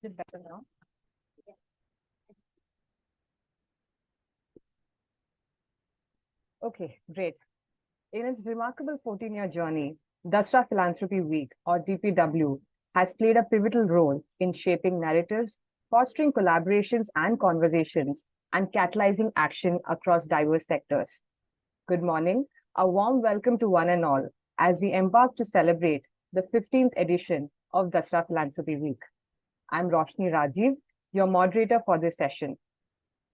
Is it better now? Okay, great. In its remarkable 14-year journey, Dasra Philanthropy Week, or DPW, has played a pivotal role in shaping narratives, fostering collaborations and conversations, and catalyzing action across diverse sectors. Good morning. A warm welcome to one and all as we embark to celebrate the 15th edition of Dasra Philanthropy Week. I'm Roshni Rajiv, your moderator for this session.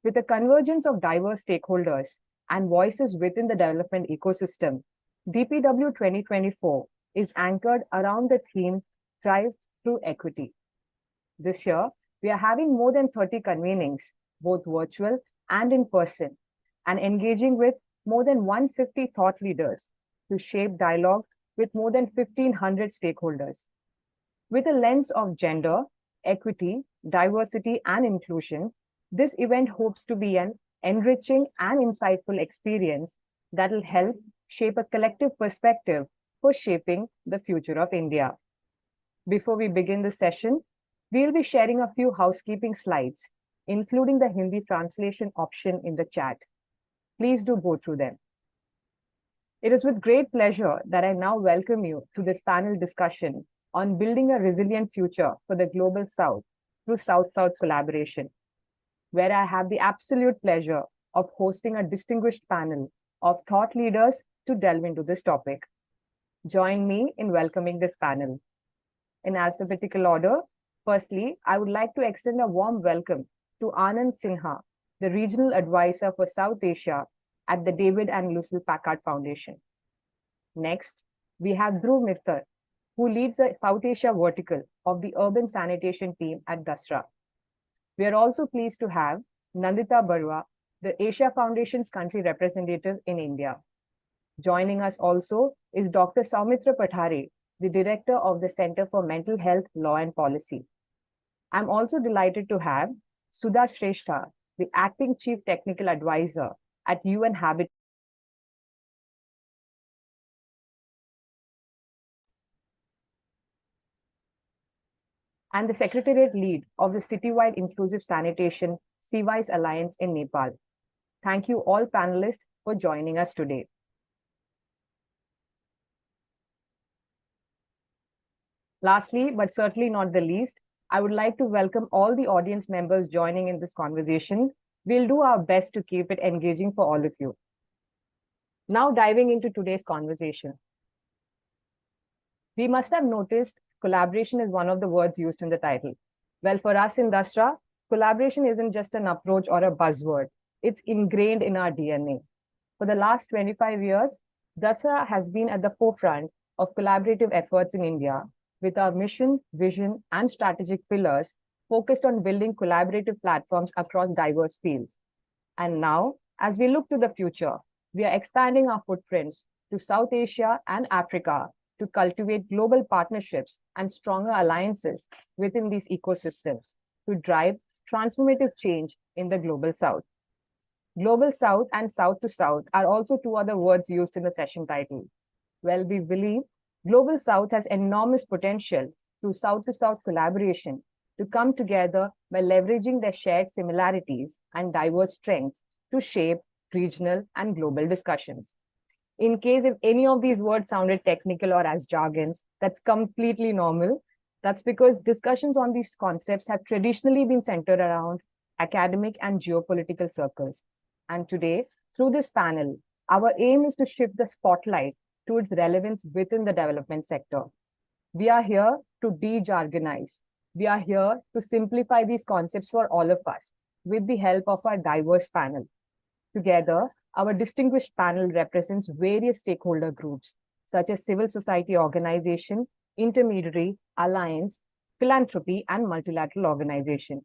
With a convergence of diverse stakeholders and voices within the development ecosystem, DPW 2024 is anchored around the theme Thrive Through Equity. This year, we are having more than 30 convenings, both virtual and in person, and engaging with more than 150 thought leaders to shape dialogue with more than 1,500 stakeholders. With a lens of gender, equity, diversity, and inclusion, this event hopes to be an enriching and insightful experience that will help shape a collective perspective for shaping the future of India. Before we begin the session, we'll be sharing a few housekeeping slides, including the Hindi translation option in the chat. Please do go through them. It is with great pleasure that I now welcome you to this panel discussion on building a resilient future for the Global South through South-South collaboration, where I have the absolute pleasure of hosting a distinguished panel of thought leaders to delve into this topic. Join me in welcoming this panel. In alphabetical order, firstly, I would like to extend a warm welcome to Anand Sinha, the Regional Advisor for South Asia at the David and Lucille Packard Foundation. Next, we have Dhruv Mittal, who leads the South Asia vertical of the Urban Sanitation team at Dasra. We are also pleased to have Nandita Barua, the Asia Foundation's country representative in India. Joining us also is Dr. Saumitra Pathare, the director of the Center for Mental Health, Law and Policy. I'm also delighted to have Sudha Shrestha, the acting chief technical advisor at UN Habitat and the Secretariat lead of the Citywide Inclusive Sanitation CWISE Alliance in Nepal. Thank you all panelists for joining us today. Lastly, but certainly not the least, I would like to welcome all the audience members joining in this conversation. We'll do our best to keep it engaging for all of you. Now diving into today's conversation. We must have noticed collaboration is one of the words used in the title. Well, for us in Dasra, collaboration isn't just an approach or a buzzword. It's ingrained in our DNA. For the last 25 years, Dasra has been at the forefront of collaborative efforts in India with our mission, vision, and strategic pillars focused on building collaborative platforms across diverse fields. And now, as we look to the future, we are expanding our footprints to South Asia and Africa to cultivate global partnerships and stronger alliances within these ecosystems to drive transformative change in the Global South. Global South and South to South are also two other words used in the session title. Well, we believe Global South has enormous potential through South to South collaboration to come together by leveraging their shared similarities and diverse strengths to shape regional and global discussions. In case if any of these words sounded technical or as jargons, that's completely normal. That's because discussions on these concepts have traditionally been centered around academic and geopolitical circles. And today, through this panel, our aim is to shift the spotlight to its relevance within the development sector. We are here to de-jargonize. We are here to simplify these concepts for all of us with the help of our diverse panel. Together, our distinguished panel represents various stakeholder groups, such as civil society organization, intermediary, alliance, philanthropy, and multilateral organization.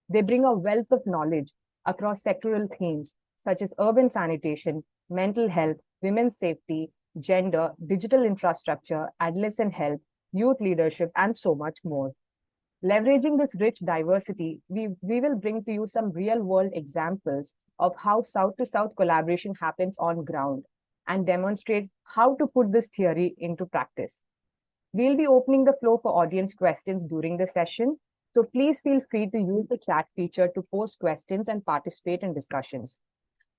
They bring a wealth of knowledge across sectoral themes, such as urban sanitation, mental health, women's safety, gender, digital infrastructure, adolescent health, youth leadership, and so much more. Leveraging this rich diversity, we will bring to you some real-world examples of how South-to-South collaboration happens on ground and demonstrate how to put this theory into practice. We'll be opening the floor for audience questions during the session. So please feel free to use the chat feature to post questions and participate in discussions.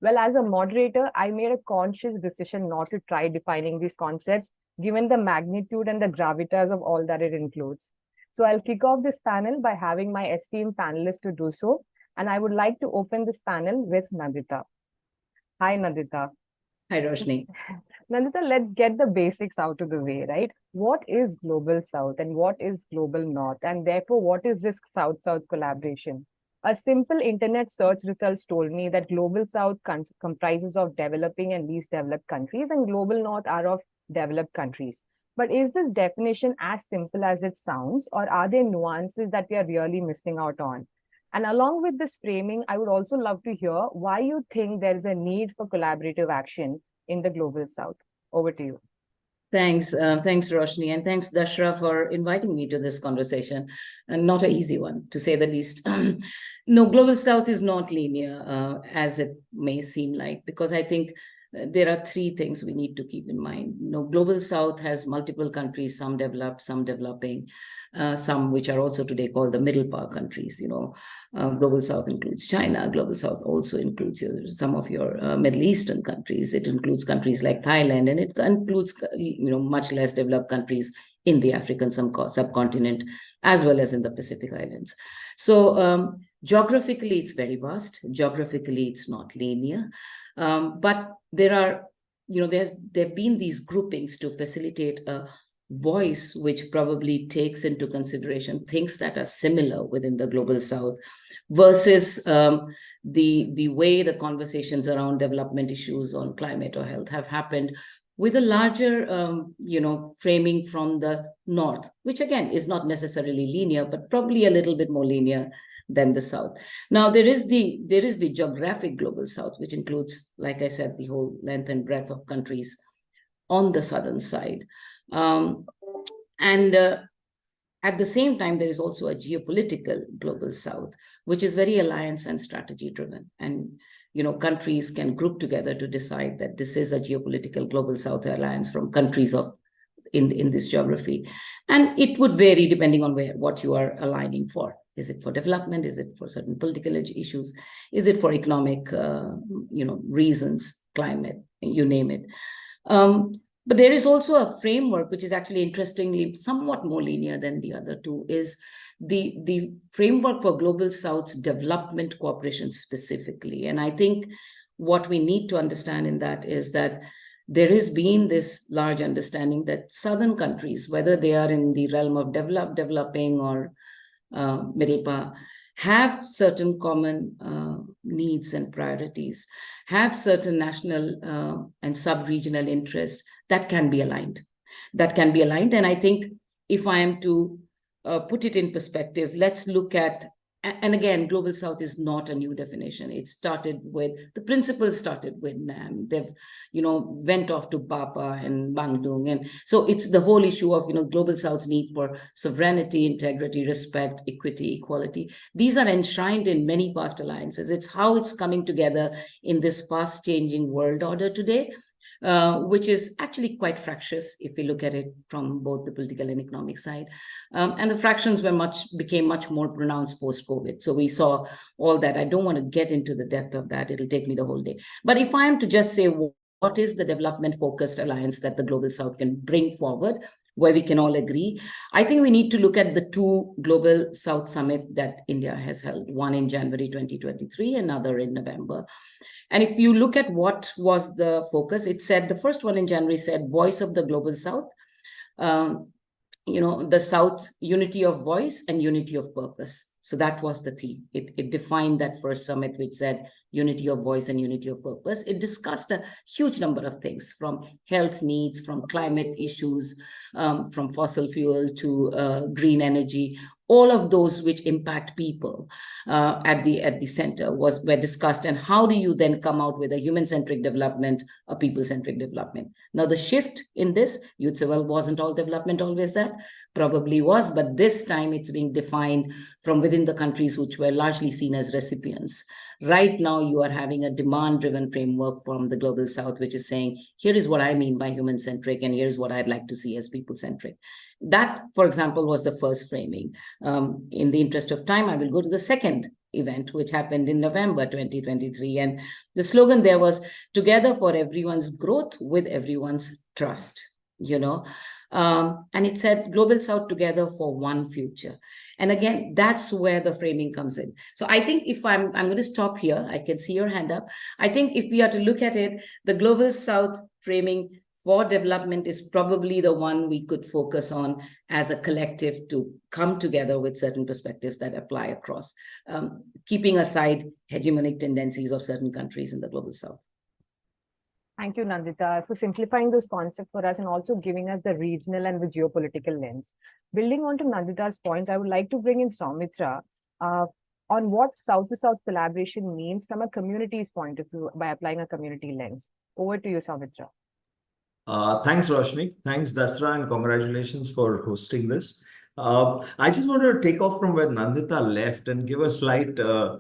Well, as a moderator, I made a conscious decision not to try defining these concepts, given the magnitude and the gravitas of all that it includes. So I'll kick off this panel by having my esteemed panelists to do so. And I would like to open this panel with Nandita. Hi, Nandita. Hi, Roshni. Nandita, let's get the basics out of the way, right? What is Global South and what is Global North? And therefore, what is this South-South collaboration? A simple internet search results told me that Global South comprises of developing and least developed countries, and Global North are of developed countries. But is this definition as simple as it sounds, or are there nuances that we are really missing out on? And along with this framing, I would also love to hear why you think there is a need for collaborative action in the Global South. Over to you. Thanks, Roshni, and thanks, Dashra, for inviting me to this conversation, and not an easy one, to say the least. No, Global South is not linear, as it may seem like, because I think there are three things we need to keep in mind. Global South has multiple countries, some developed, some developing, some which are also today called the middle power countries. Global South includes China. Global South also includes some of your Middle Eastern countries. It includes countries like Thailand, and it includes much less developed countries in the African subcontinent, as well as in the Pacific Islands. So geographically, it's very vast. Geographically, it's not linear. But there have been these groupings to facilitate a voice which probably takes into consideration things that are similar within the Global South versus the way the conversations around development issues on climate or health have happened with a larger, framing from the North, which again is not necessarily linear, but probably a little bit more linear than the South. Now, there is the geographic Global South, which includes, like I said, the whole length and breadth of countries on the southern side. At the same time, there is also a geopolitical Global South, which is very alliance and strategy driven. And countries can group together to decide that this is a geopolitical Global South alliance from countries in this geography. And it would vary depending on what you are aligning for. Is it for development? Is it for certain political issues? Is it for economic, reasons, climate, you name it. But there is also a framework, which is actually interestingly somewhat more linear than the other two, is the framework for Global South's development cooperation specifically. And I think what we need to understand in that is that there has been this large understanding that Southern countries, whether they are in the realm of developing or middle power, have certain common needs and priorities, have certain national and sub-regional interests that can be aligned. And I think if I am to put it in perspective, let's look at, and again, Global South is not a new definition. The principles started with NAM. They've, went off to Bapa and Bandung. And so it's the whole issue of, Global South's need for sovereignty, integrity, respect, equity, equality. These are enshrined in many past alliances. It's how it's coming together in this fast changing world order today. Which is actually quite fractious if we look at it from both the political and economic side. And the fractions became much more pronounced post-COVID. So we saw all that. I don't want to get into the depth of that. It'll take me the whole day. But if I am to just say, what is the development-focused alliance that the Global South can bring forward, where we can all agree, I think we need to look at the two Global South Summit that India has held, one in January 2023, another in November. And if you look at what was the focus, it said, the first one in January said, voice of the Global South, the South, unity of voice and unity of purpose. So that was the theme. It defined that first summit, which said unity of voice and unity of purpose. It discussed a huge number of things, from health needs, from climate issues, from fossil fuel to green energy. All of those which impact people at the center were discussed. And how do you then come out with a human-centric development, a people-centric development? Now, the shift in this, you'd say, well, wasn't all development always that? Probably was, but this time it's being defined from within the countries which were largely seen as recipients. Right now, you are having a demand-driven framework from the Global South, which is saying, here is what I mean by human-centric, and here's what I'd like to see as people-centric. That, for example, was the first framing. In the interest of time, I will go to the second event, which happened in November 2023. And the slogan there was together for everyone's growth with everyone's trust, and it said Global South together for one future. And again, that's where the framing comes in. So I think if I'm going to stop here, I can see your hand up. I think if we are to look at it, the Global South framing for development is probably the one we could focus on as a collective to come together with certain perspectives that apply across, keeping aside hegemonic tendencies of certain countries in the Global South. Thank you, Nandita, for simplifying those concepts for us and also giving us the regional and the geopolitical lens. Building on to Nandita's point, I would like to bring in Soumitra on what South-to-South collaboration means from a community's point of view by applying a community lens. Over to you, Soumitra. Thanks, Roshni. Thanks, Dasra, and congratulations for hosting this. I just wanted to take off from where Nandita left and give a slight, a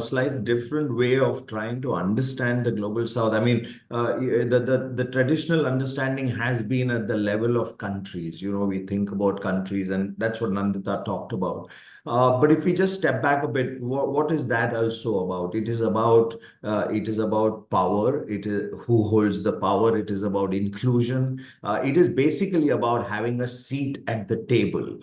slight different way of trying to understand the Global South. I mean, the traditional understanding has been at the level of countries. We think about countries, and that's what Nandita talked about. But if we just step back a bit, what is that also about? It is about power. It is who holds the power. It is about inclusion. It is basically about having a seat at the table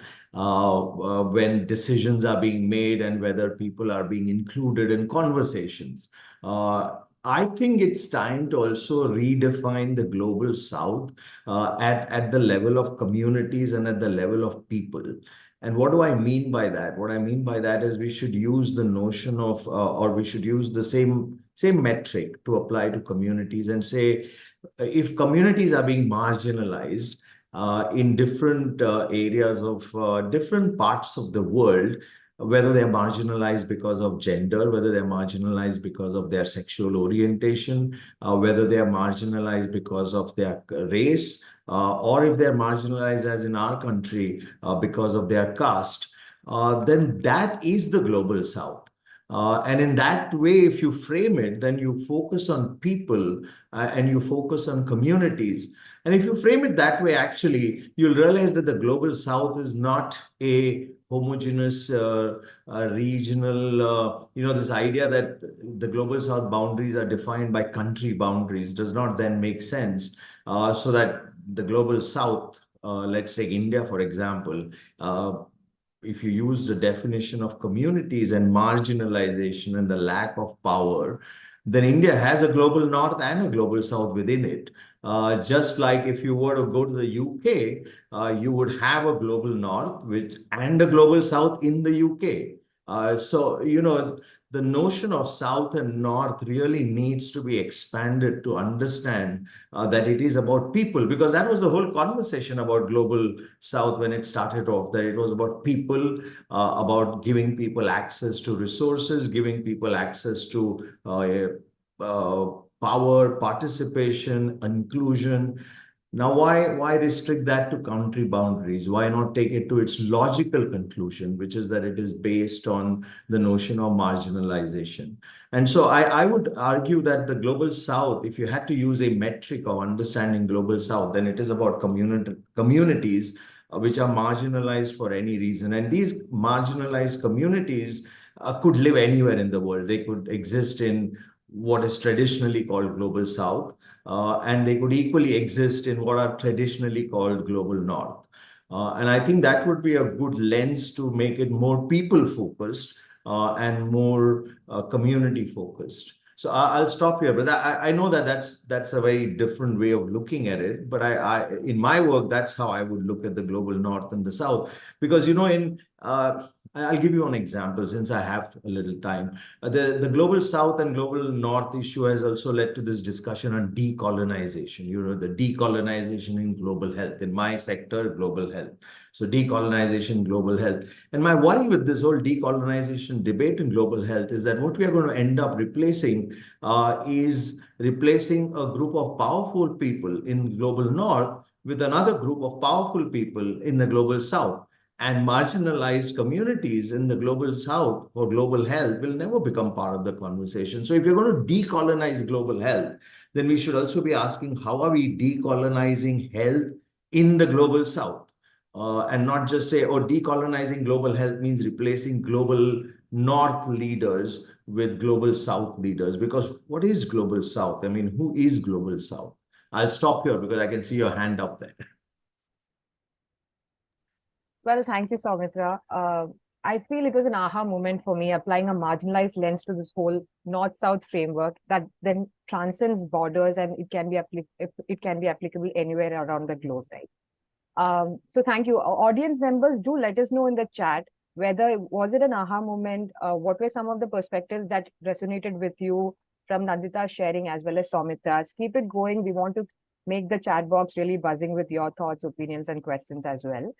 when decisions are being made and whether people are being included in conversations. I think it's time to also redefine the Global South at the level of communities and at the level of people. And what do I mean by that? What I mean by that is we should use the notion of, or we should use the same metric to apply to communities and say, if communities are being marginalized in different areas of different parts of the world, whether they're marginalized because of gender, whether they're marginalized because of their sexual orientation, whether they're marginalized because of their race, or if they're marginalized, as in our country, because of their caste, then that is the Global South. And in that way, if you frame it, then you focus on people and you focus on communities. And if you frame it that way, actually, you'll realize that the Global South is not a homogeneous regional, this idea that the Global South boundaries are defined by country boundaries does not then make sense. So that the Global South, let's take India, for example, if you use the definition of communities and marginalization and the lack of power, then India has a Global North and a Global South within it. Just like if you were to go to the UK, you would have a Global North and a Global South in the UK. So, the notion of South and North really needs to be expanded to understand that it is about people, because that was the whole conversation about Global South when it started off, that it was about people, about giving people access to resources, giving people access to power, participation, inclusion. Now, why restrict that to country boundaries? Why not take it to its logical conclusion, which is that it is based on the notion of marginalization? And so I would argue that the Global South, if you had to use a metric of understanding Global South, then it is about communities which are marginalized for any reason. And these marginalized communities could live anywhere in the world. They could exist in what is traditionally called Global South, and they could equally exist in what are traditionally called Global North. And I think that would be a good lens to make it more people-focused and more community-focused. So I'll stop here, but I know that that's a very different way of looking at it. But in my work, that's how I would look at the Global North and the South, because I'll give you an example since I have a little time. The Global South and Global North issue has also led to this discussion on decolonization. The decolonization in global health. In my sector, global health. So decolonization, global health. And my worry with this whole decolonization debate in global health is that what we are going to end up replacing is replacing a group of powerful people in global North with another group of powerful people in the global South. And marginalized communities in the Global South for global health will never become part of the conversation. So if you're going to decolonize global health, then we should also be asking, how are we decolonizing health in the Global South? and not just say, oh, decolonizing global health means replacing global North leaders with global South leaders. Because what is global South? I mean, who is global South? I'll stop here because I can see your hand up there. Well, thank you, Soumitra. I feel it was an aha moment for me, applying a marginalized lens to this whole North-South framework that then transcends borders, and it can be applicable anywhere around the globe, right? So thank you. Audience members, do let us know in the chat whether was it an aha moment, what were some of the perspectives that resonated with you from Nandita's sharing as well as Soumitra's. Keep it going. We want to make the chat box really buzzing with your thoughts, opinions, and questions as well.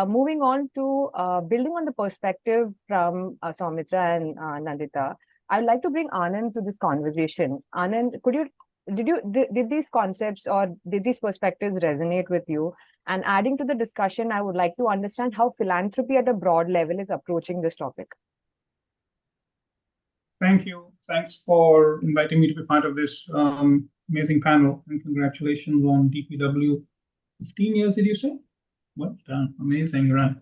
Moving on to building on the perspective from Soumitra and Nandita, I'd like to bring Anand to this conversation. Anand, did these concepts or did these perspectives resonate with you? And adding to the discussion, I would like to understand how philanthropy at a broad level is approaching this topic. Thank you. Thanks for inviting me to be part of this amazing panel, and congratulations on DPW. 15 years, did you say? Well done. Amazing run.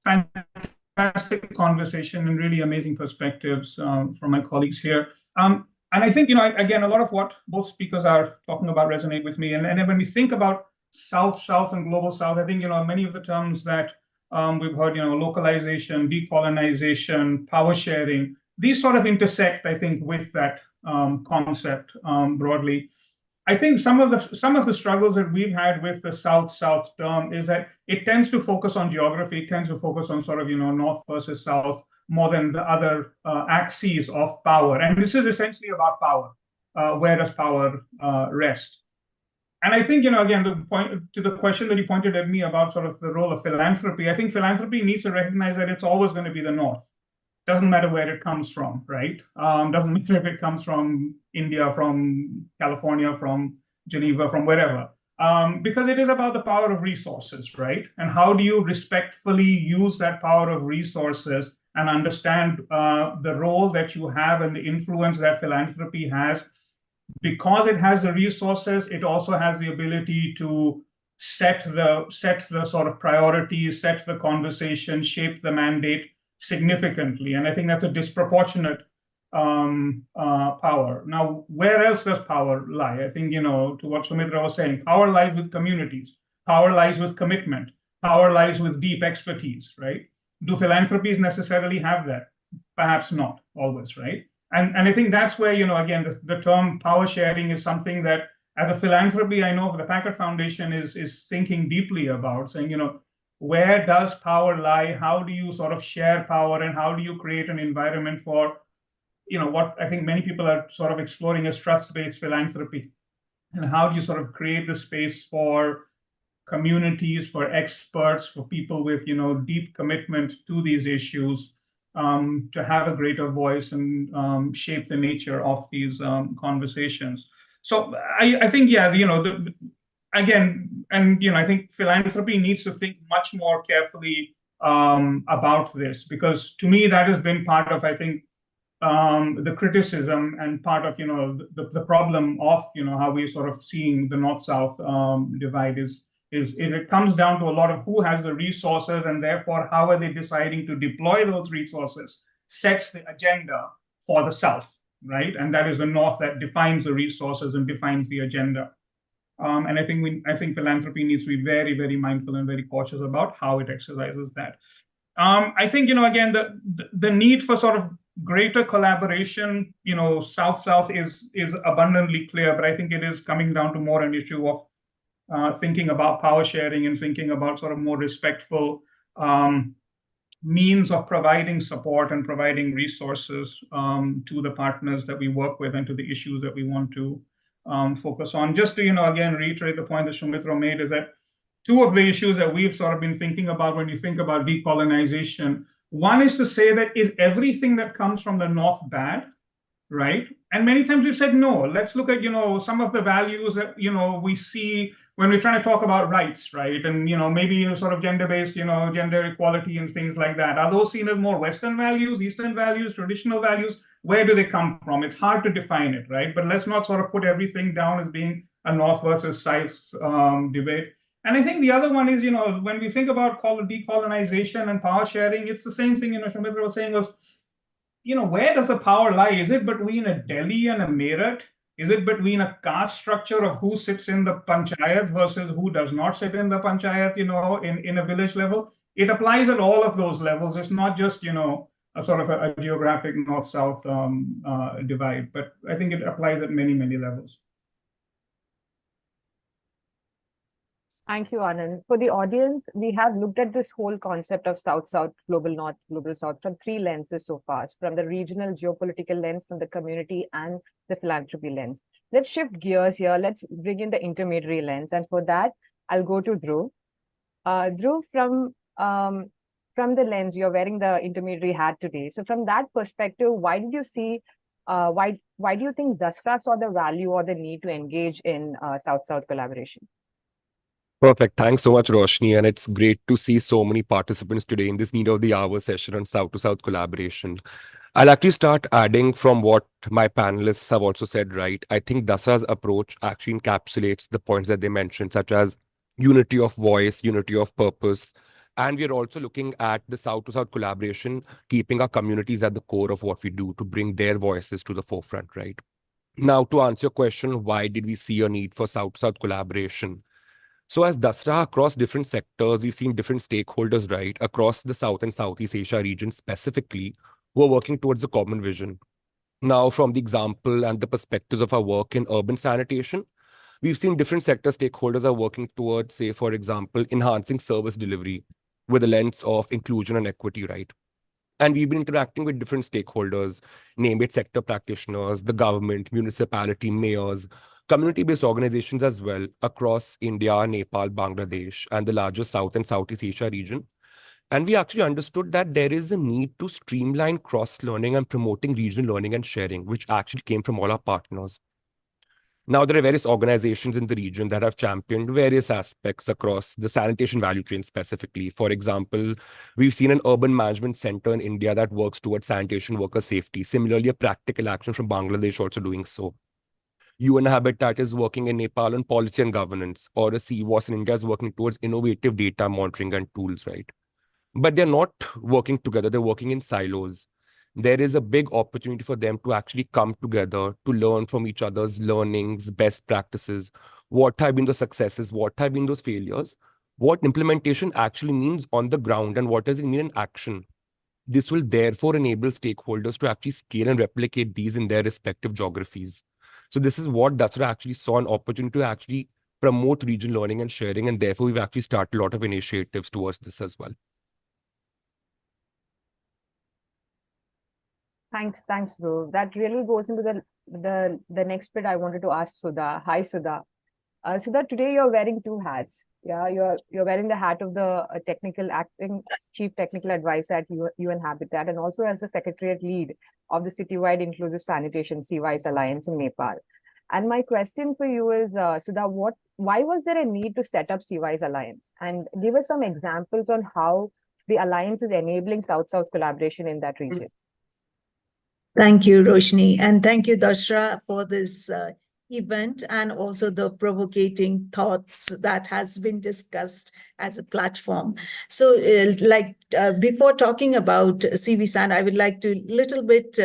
Fantastic conversation and really amazing perspectives from my colleagues here. And I think, again, a lot of what both speakers are talking about resonate with me. And then when we think about South and global South, I think, many of the terms that we've heard, localization, decolonization, power sharing, these sort of intersect, I think, with that concept broadly. I think some of the struggles that we've had with the South-South term is that it tends to focus on geography, it tends to focus on sort of, North versus South, more than the other axes of power. And this is essentially about power. Where does power rest? And I think, again, to the question that you pointed at me about sort of the role of philanthropy, I think philanthropy needs to recognize that it's always going to be the North. Doesn't matter where it comes from, right? Doesn't matter if it comes from India, from California, from Geneva, from wherever. Because it is about the power of resources, right? And how do you respectfully use that power of resources and understand the role that you have and the influence that philanthropy has? Because it has the resources, it also has the ability to set the sort of priorities, set the conversation, shape the mandate significantly. And I think that's a disproportionate power. Now, where else does power lie? I think, to what Soumitra was saying, power lies with communities, power lies with commitment, power lies with deep expertise, right? Do philanthropies necessarily have that? Perhaps not always, right? And I think that's where, again, the term power sharing is something that as a philanthropy, I know the Packard Foundation is thinking deeply about, saying, where does power lie? How do you sort of share power, and how do you create an environment for, what I think many people are sort of exploring as trust-based philanthropy? And how do you sort of create the space for communities, for experts, for people with, deep commitment to these issues, to have a greater voice and shape the nature of these conversations. So I think, yeah, again, and I think philanthropy needs to think much more carefully about this, because to me that has been part of, I think, the criticism and part of the problem of how we're sort of seeing the North-South divide is it comes down to a lot of who has the resources, and therefore how are they deciding to deploy those resources sets the agenda for the South, right? And that is the North that defines the resources and defines the agenda. And I think philanthropy needs to be very, very mindful and very cautious about how it exercises that. I think, again, the need for sort of greater collaboration, South-South is abundantly clear, but I think it is coming down to more an issue of thinking about power sharing and thinking about sort of more respectful means of providing support and providing resources to the partners that we work with and to the issues that we want to focus on. Just to, again, reiterate the point that Soumitra made, is that two of the issues that we've sort of been thinking about when you think about decolonization, one is to say that is everything that comes from the North bad, right? And many times we've said, no, let's look at, some of the values that, we see when we're trying to talk about rights, right? And, maybe sort of gender-based, gender equality and things like that. Are those seen as more Western values, Eastern values, traditional values? Where do they come from? It's hard to define it, right? But let's not sort of put everything down as being a North versus South debate. And I think the other one is, when we think about decolonization and power sharing, it's the same thing, Soumitra was saying was, where does the power lie? Is it between a Delhi and a Meerut? Is it between a caste structure of who sits in the panchayat versus who does not sit in the panchayat, in a village level? It applies at all of those levels. It's not just, a sort of a geographic north-south divide, but I think it applies at many, many levels. Thank you, Anand. For the audience, we have looked at this whole concept of South-South, Global North, Global South from three lenses so far, from the regional geopolitical lens, from the community and the philanthropy lens. Let's shift gears here. Let's bring in the intermediary lens. And for that, I'll go to Dhruv. Dhruv, from the lens, you're wearing the intermediary hat today. So from that perspective, why did you see, why do you think Dasra saw the value or the need to engage in South-South collaboration? Perfect. Thanks so much, Roshni. And it's great to see so many participants today in this Need of the Hour session on South-to-South collaboration. I'll actually start adding from what my panelists have also said, right? I think Dasra's approach actually encapsulates the points that they mentioned, such as unity of voice, unity of purpose. And we're also looking at the South-to-South collaboration, keeping our communities at the core of what we do to bring their voices to the forefront, right? Now, to answer your question, why did we see a need for South-to-South collaboration? So as Dasra, across different sectors, we've seen different stakeholders, right, across the South and Southeast Asia region specifically, who are working towards a common vision. Now, from the example and the perspectives of our work in urban sanitation, we've seen different sector stakeholders are working towards, say, for example, enhancing service delivery with a lens of inclusion and equity, right? And we've been interacting with different stakeholders, name it sector practitioners, the government, municipality, mayors, community-based organizations as well across India, Nepal, Bangladesh, and the larger South and Southeast Asia region. And we actually understood that there is a need to streamline cross-learning and promoting regional learning and sharing, which actually came from all our partners. Now, there are various organizations in the region that have championed various aspects across the sanitation value chain specifically. For example, we've seen an urban management center in India that works towards sanitation worker safety. Similarly, a practical action from Bangladesh also doing so. UN Habitat is working in Nepal on policy and governance, or a CWAS in India is working towards innovative data monitoring and tools, right? But they're not working together, they're working in silos. There is a big opportunity for them to actually come together to learn from each other's learnings, best practices, what have been the successes, what have been those failures, what implementation actually means on the ground, and what does it mean in action. This will therefore enable stakeholders to actually scale and replicate these in their respective geographies. So this is what Dasra actually saw an opportunity to actually promote regional learning and sharing, and therefore we've actually started a lot of initiatives towards this as well. Thanks, Dhruv. That really goes into the next bit I wanted to ask Sudha. Hi, Sudha. Sudha, today you're wearing two hats. Yeah, you're wearing the hat of the acting chief technical advisor at UN Habitat, and also as the secretariat lead of the Citywide Inclusive Sanitation CWISE Alliance in Nepal. And my question for you is, Sudha, why was there a need to set up CWISE Alliance? And give us some examples on how the alliance is enabling South-South collaboration in that region. Thank you, Roshni, and thank you, Dasra, for this event and also the provocating thoughts that has been discussed as a platform. So before talking about CWISE, I would like to little bit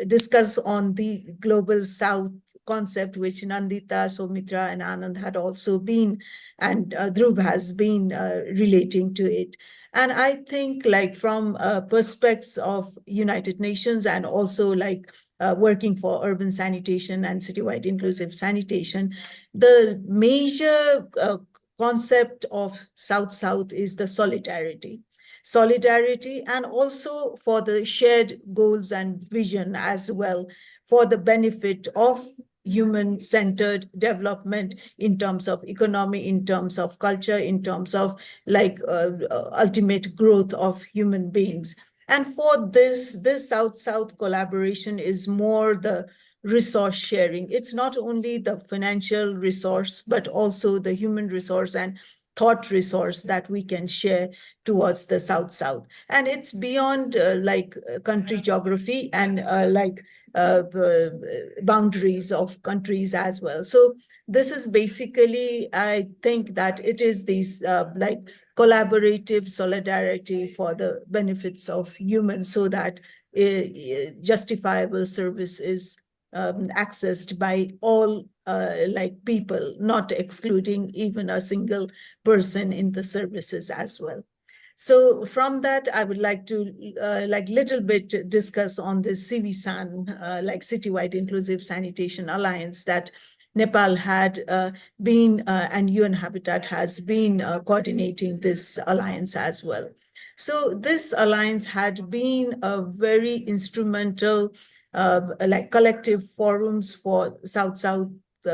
discuss on the Global South concept, which Nandita, Soumitra, and Anand had also been, and Dhruv has been relating to it. And I think from perspectives of United Nations and also working for urban sanitation and citywide inclusive sanitation, the major concept of South-South is the solidarity, and also for the shared goals and vision as well, for the benefit of human-centered development in terms of economy, in terms of culture, in terms of ultimate growth of human beings. And for this South-South collaboration is more the resource sharing. It's not only the financial resource, but also the human resource and thought resource that we can share towards the South-South. And it's beyond country geography and boundaries of countries as well. So this is basically, I think that it is these like collaborative solidarity for the benefits of humans, so that justifiable service is accessed by all like people, not excluding even a single person in the services as well. So from that, I would like to like little bit discuss on this CVSAN, like Citywide Inclusive Sanitation Alliance, that Nepal had been, and UN Habitat has been coordinating this alliance as well. So this alliance had been a very instrumental, like collective forums for South-South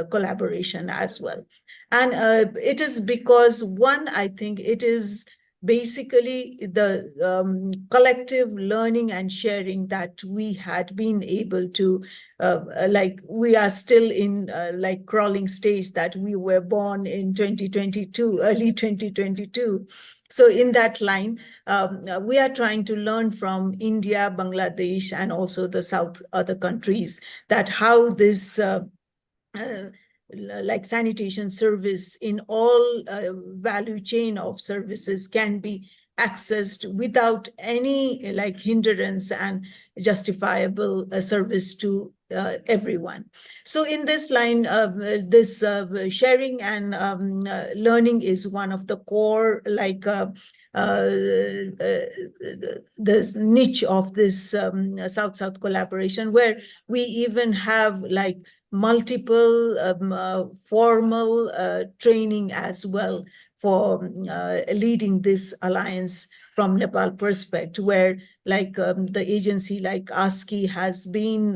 collaboration as well. And it is because, one, I think it is basically the collective learning and sharing that we had been able to, like we are still in like crawling stage, that we were born in 2022, early 2022. So in that line, we are trying to learn from India, Bangladesh, and also the South other countries, that how this like sanitation service in all value chain of services can be accessed without any like hindrance, and justifiable service to everyone. So in this line, this sharing and learning is one of the core, like this niche of this South-South collaboration, where we even have like multiple formal training as well for leading this alliance from Nepal perspective, where like the agency like ASCII has been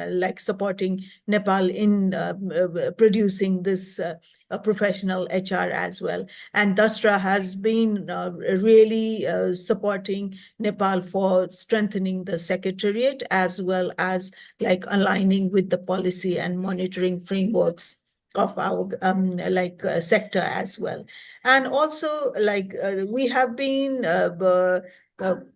like supporting Nepal in producing this professional HR as well. And DASRA has been really supporting Nepal for strengthening the secretariat, as well as like aligning with the policy and monitoring frameworks of our sector as well. And also like we have been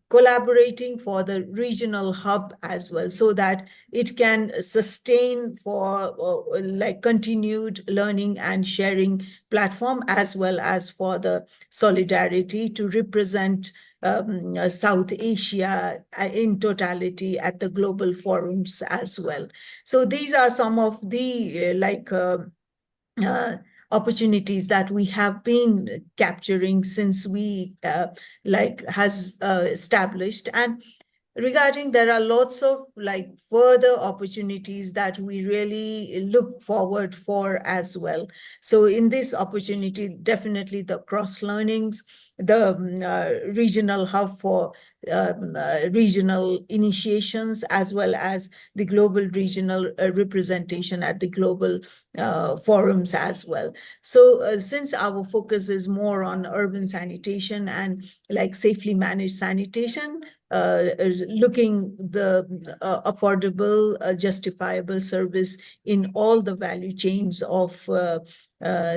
collaborating for the regional hub as well, so that it can sustain for like continued learning and sharing platform, as well as for the solidarity to represent South Asia in totality at the global forums as well. So these are some of the opportunities that we have been capturing since we has established. And regarding, there are lots of like further opportunities that we really look forward for as well. So in this opportunity, definitely the cross learnings, the regional hub for regional initiations, as well as the global regional representation at the global forums as well. So since our focus is more on urban sanitation and like safely managed sanitation, looking the affordable, justifiable service in all the value chains of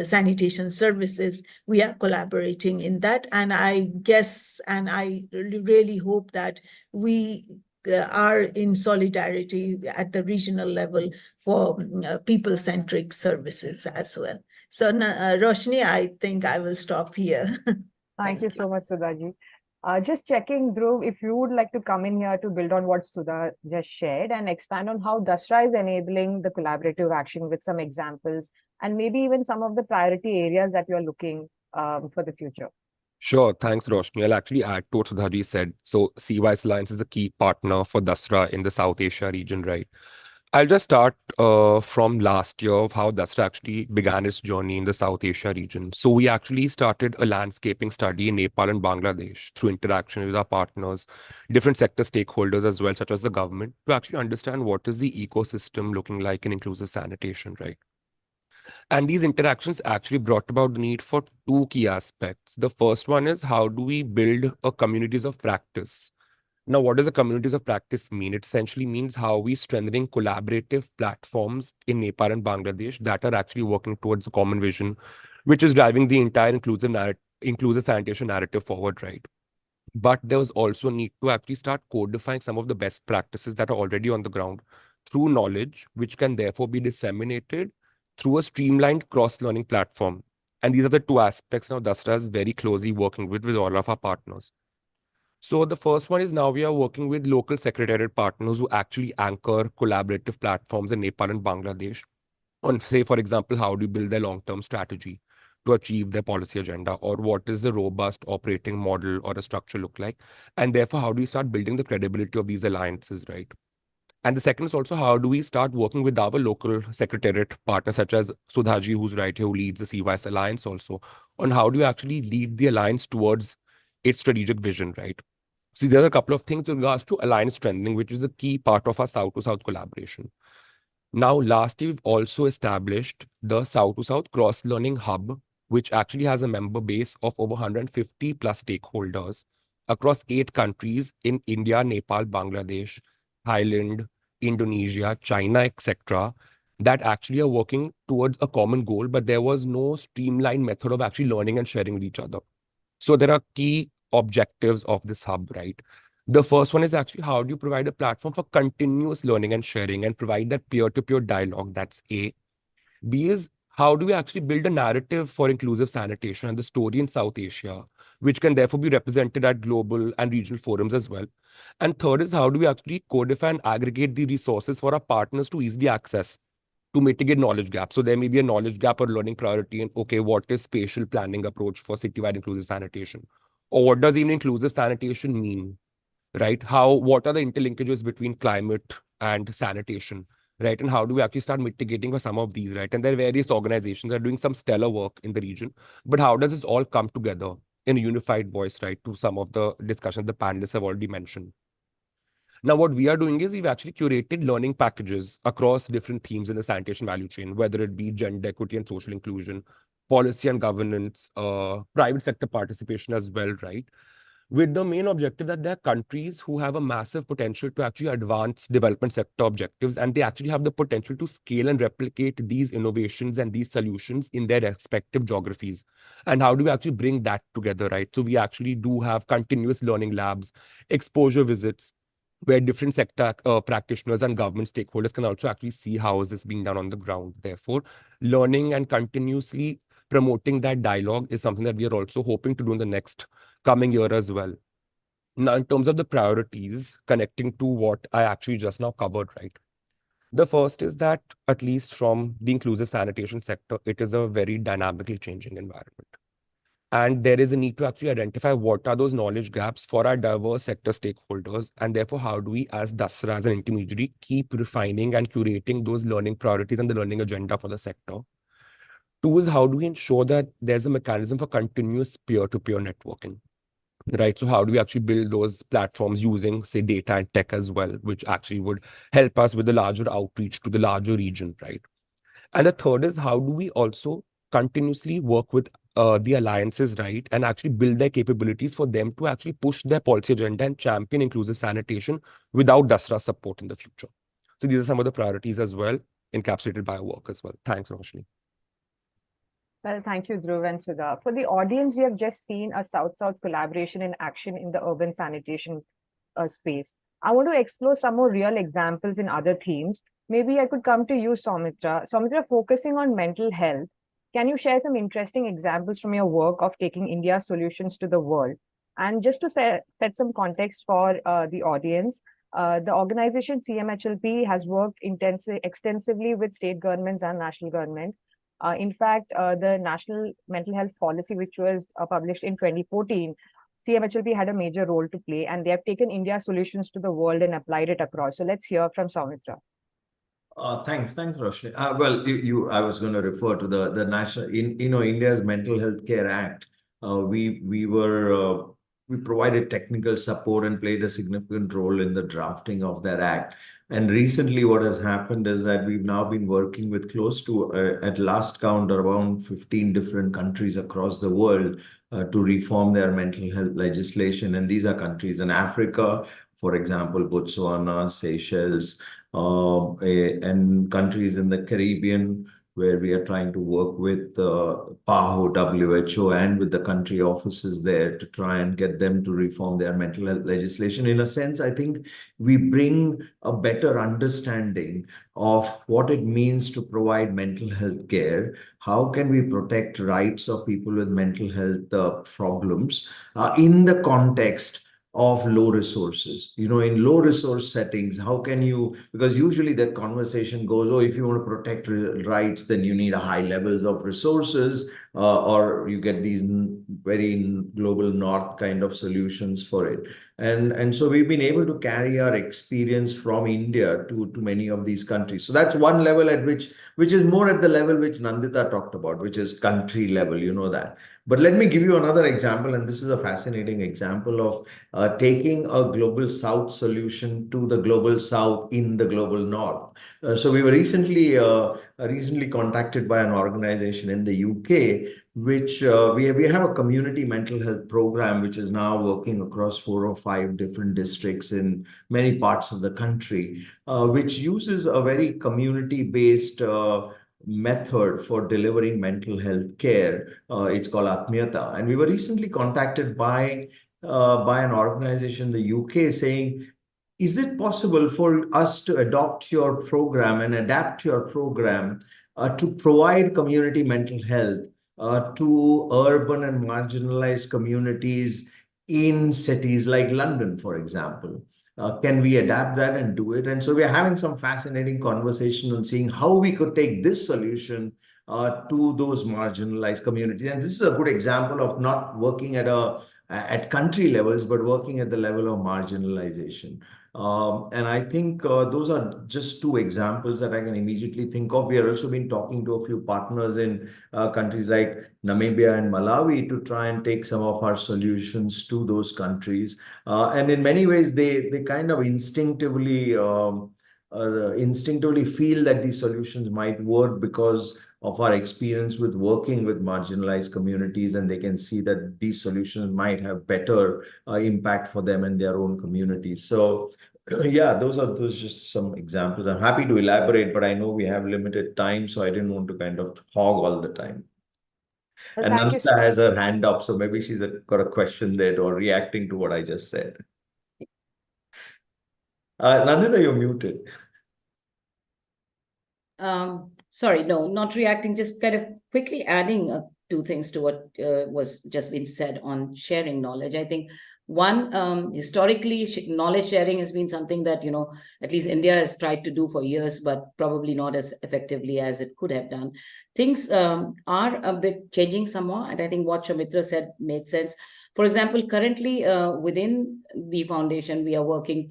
sanitation services, we are collaborating in that. And I guess, and I really hope that we are in solidarity at the regional level for people-centric services as well. So Roshni, I think I will stop here. Thank you so much, Sudhaji. Just checking, Dhruv, if you would like to come in here to build on what Sudha just shared and expand on how DASRA is enabling the collaborative action with some examples, and maybe even some of the priority areas that you're looking for the future. Sure, thanks, Roshni. I'll actually add to what Sudhaji said. So CVSAN Alliance is the key partner for DASRA in the South Asia region, right? I'll just start from last year of how DASRA actually began its journey in the South Asia region. So we actually started a landscaping study in Nepal and Bangladesh through interaction with our partners, different sector stakeholders as well, such as the government, to actually understand what is the ecosystem looking like in inclusive sanitation, right? And these interactions actually brought about the need for two key aspects. The first one is, how do we build a communities of practice? Now, what does a communities of practice mean? It essentially means how we strengthening collaborative platforms in Nepal and Bangladesh that are actually working towards a common vision, which is driving the entire inclusive sanitation narrative forward, right? But there was also a need to actually start codifying some of the best practices that are already on the ground through knowledge, which can therefore be disseminated through a streamlined cross-learning platform. And these are the two aspects now Dasra is very closely working with all of our partners. So the first one is now we are working with local secretariat partners who actually anchor collaborative platforms in Nepal and Bangladesh on, say, for example, how do you build their long-term strategy to achieve their policy agenda, or what is the robust operating model or a structure look like? And therefore, how do you start building the credibility of these alliances, right? And the second is also how do we start working with our local secretariat partners, such as Sudhaji, who's right here, who leads the CYS Alliance also, on how do you actually lead the alliance towards its strategic vision, right? See, there's a couple of things with regards to alliance strengthening, which is a key part of our South-to-South collaboration. Now, lastly, we've also established the South-to-South Cross-Learning Hub, which actually has a member base of over 150 plus stakeholders across 8 countries in India, Nepal, Bangladesh, Thailand, Indonesia, China, etc., that actually are working towards a common goal, but there was no streamlined method of actually learning and sharing with each other. So there are key objectives of this hub, right? The first one is actually how do you provide a platform for continuous learning and sharing and provide that peer-to-peer dialogue? That's A. B is how do we actually build a narrative for inclusive sanitation and the story in South Asia, which can therefore be represented at global and regional forums as well. And third is how do we actually codify and aggregate the resources for our partners to easily access to mitigate knowledge gaps. So there may be a knowledge gap or learning priority in, okay, what is spatial planning approach for citywide inclusive sanitation? Or what does even inclusive sanitation mean, right? What are the interlinkages between climate and sanitation, right? And how do we actually start mitigating for some of these, right? And there are various organizations that are doing some stellar work in the region, but how does this all come together in a unified voice, right? To some of the discussions the panelists have already mentioned. Now, what we are doing is we've actually curated learning packages across different themes in the sanitation value chain, whether it be gender equity and social inclusion, policy and governance, private sector participation as well, right? With the main objective that there are countries who have a massive potential to actually advance development sector objectives, and they actually have the potential to scale and replicate these innovations and these solutions in their respective geographies. And how do we actually bring that together, right? So we actually do have continuous learning labs, exposure visits, where different sector practitioners and government stakeholders can also actually see how is this being done on the ground. Therefore, learning and continuously promoting that dialogue is something that we are also hoping to do in the next coming year as well. Now, in terms of the priorities, connecting to what I actually just now covered, right? The first is that, at least from the inclusive sanitation sector, it is a very dynamically changing environment. And there is a need to actually identify what are those knowledge gaps for our diverse sector stakeholders. And therefore, how do we, as Dasra, as an intermediary, keep refining and curating those learning priorities and the learning agenda for the sector? 2 is how do we ensure that there's a mechanism for continuous peer-to-peer networking, right? So how do we actually build those platforms using, say, data and tech as well, which actually would help us with the larger outreach to the larger region, right? And the third is how do we also continuously work with the alliances, right? And actually build their capabilities for them to actually push their policy agenda and champion inclusive sanitation without Dasra support in the future. So these are some of the priorities as well, encapsulated by our work as well. Thanks, Roshni. Well, thank you, Dhruv and Sudha. For the audience, we have just seen a South-South collaboration in action in the urban sanitation space. I want to explore some more real examples in other themes. Maybe I could come to you, Soumitra. Soumitra, focusing on mental health, can you share some interesting examples from your work of taking India's solutions to the world? And just to set some context for the audience, the organization CMHLP has worked extensively with state governments and national government. In fact, the National Mental Health Policy, which was published in 2014, CMHLP had a major role to play, and they have taken India's solutions to the world and applied it across. So let's hear from Soumitra. Thanks, Roshni. Well, I was going to refer to the national, India's Mental Health Care Act. We provided technical support and played a significant role in the drafting of that act. And recently, what has happened is that we've now been working with close to, at last count, around 15 different countries across the world to reform their mental health legislation. And these are countries in Africa, for example, Botswana, Seychelles, and countries in the Caribbean, where we are trying to work with PAHO, WHO, and with the country offices there to try and get them to reform their mental health legislation. In a sense, I think we bring a better understanding of what it means to provide mental health care. How can we protect rights of people with mental health problems in the context of low resources? In low resource settings, how can you, because usually the conversation goes, oh, if you want to protect rights, then you need a high levels of resources, or you get these very global north kind of solutions for it. And so we've been able to carry our experience from India to many of these countries. So that's one level at which is more at the level which Nandita talked about, which is country level, that. But let me give you another example, and this is a fascinating example of taking a global south solution to the global south in the global north. So we were recently contacted by an organization in the UK, which we have a community mental health program, which is now working across 4 or 5 different districts in many parts of the country, which uses a very community-based method for delivering mental health care. It's called Atmiyata. And we were recently contacted by an organization in the UK saying, is it possible for us to adopt your program and adapt your program to provide community mental health to urban and marginalized communities in cities like London, for example? Can we adapt that and do it? And so we're having some fascinating conversation on seeing how we could take this solution to those marginalized communities. And this is a good example of not working at country levels, but working at the level of marginalization. And I think those are just 2 examples that I can immediately think of. We have also been talking to a few partners in countries like Namibia and Malawi to try and take some of our solutions to those countries. And in many ways, they kind of instinctively feel that these solutions might work because of our experience with working with marginalized communities, and they can see that these solutions might have better impact for them and their own communities. So yeah, those just some examples. I'm happy to elaborate, but I know we have limited time, so I didn't want to kind of hog all the time. Well, And thank you Nandita has her hand up, so maybe she's got a question there or reacting to what I just said. Nandita, you're muted. Sorry, no, not reacting, just kind of quickly adding 2 things to what was just been said on sharing knowledge. I think one, historically, knowledge sharing has been something that, at least India has tried to do for years, but probably not as effectively as it could have done. Things are a bit changing somewhat, and I think what Soumitra said made sense. For example, currently within the foundation, we are working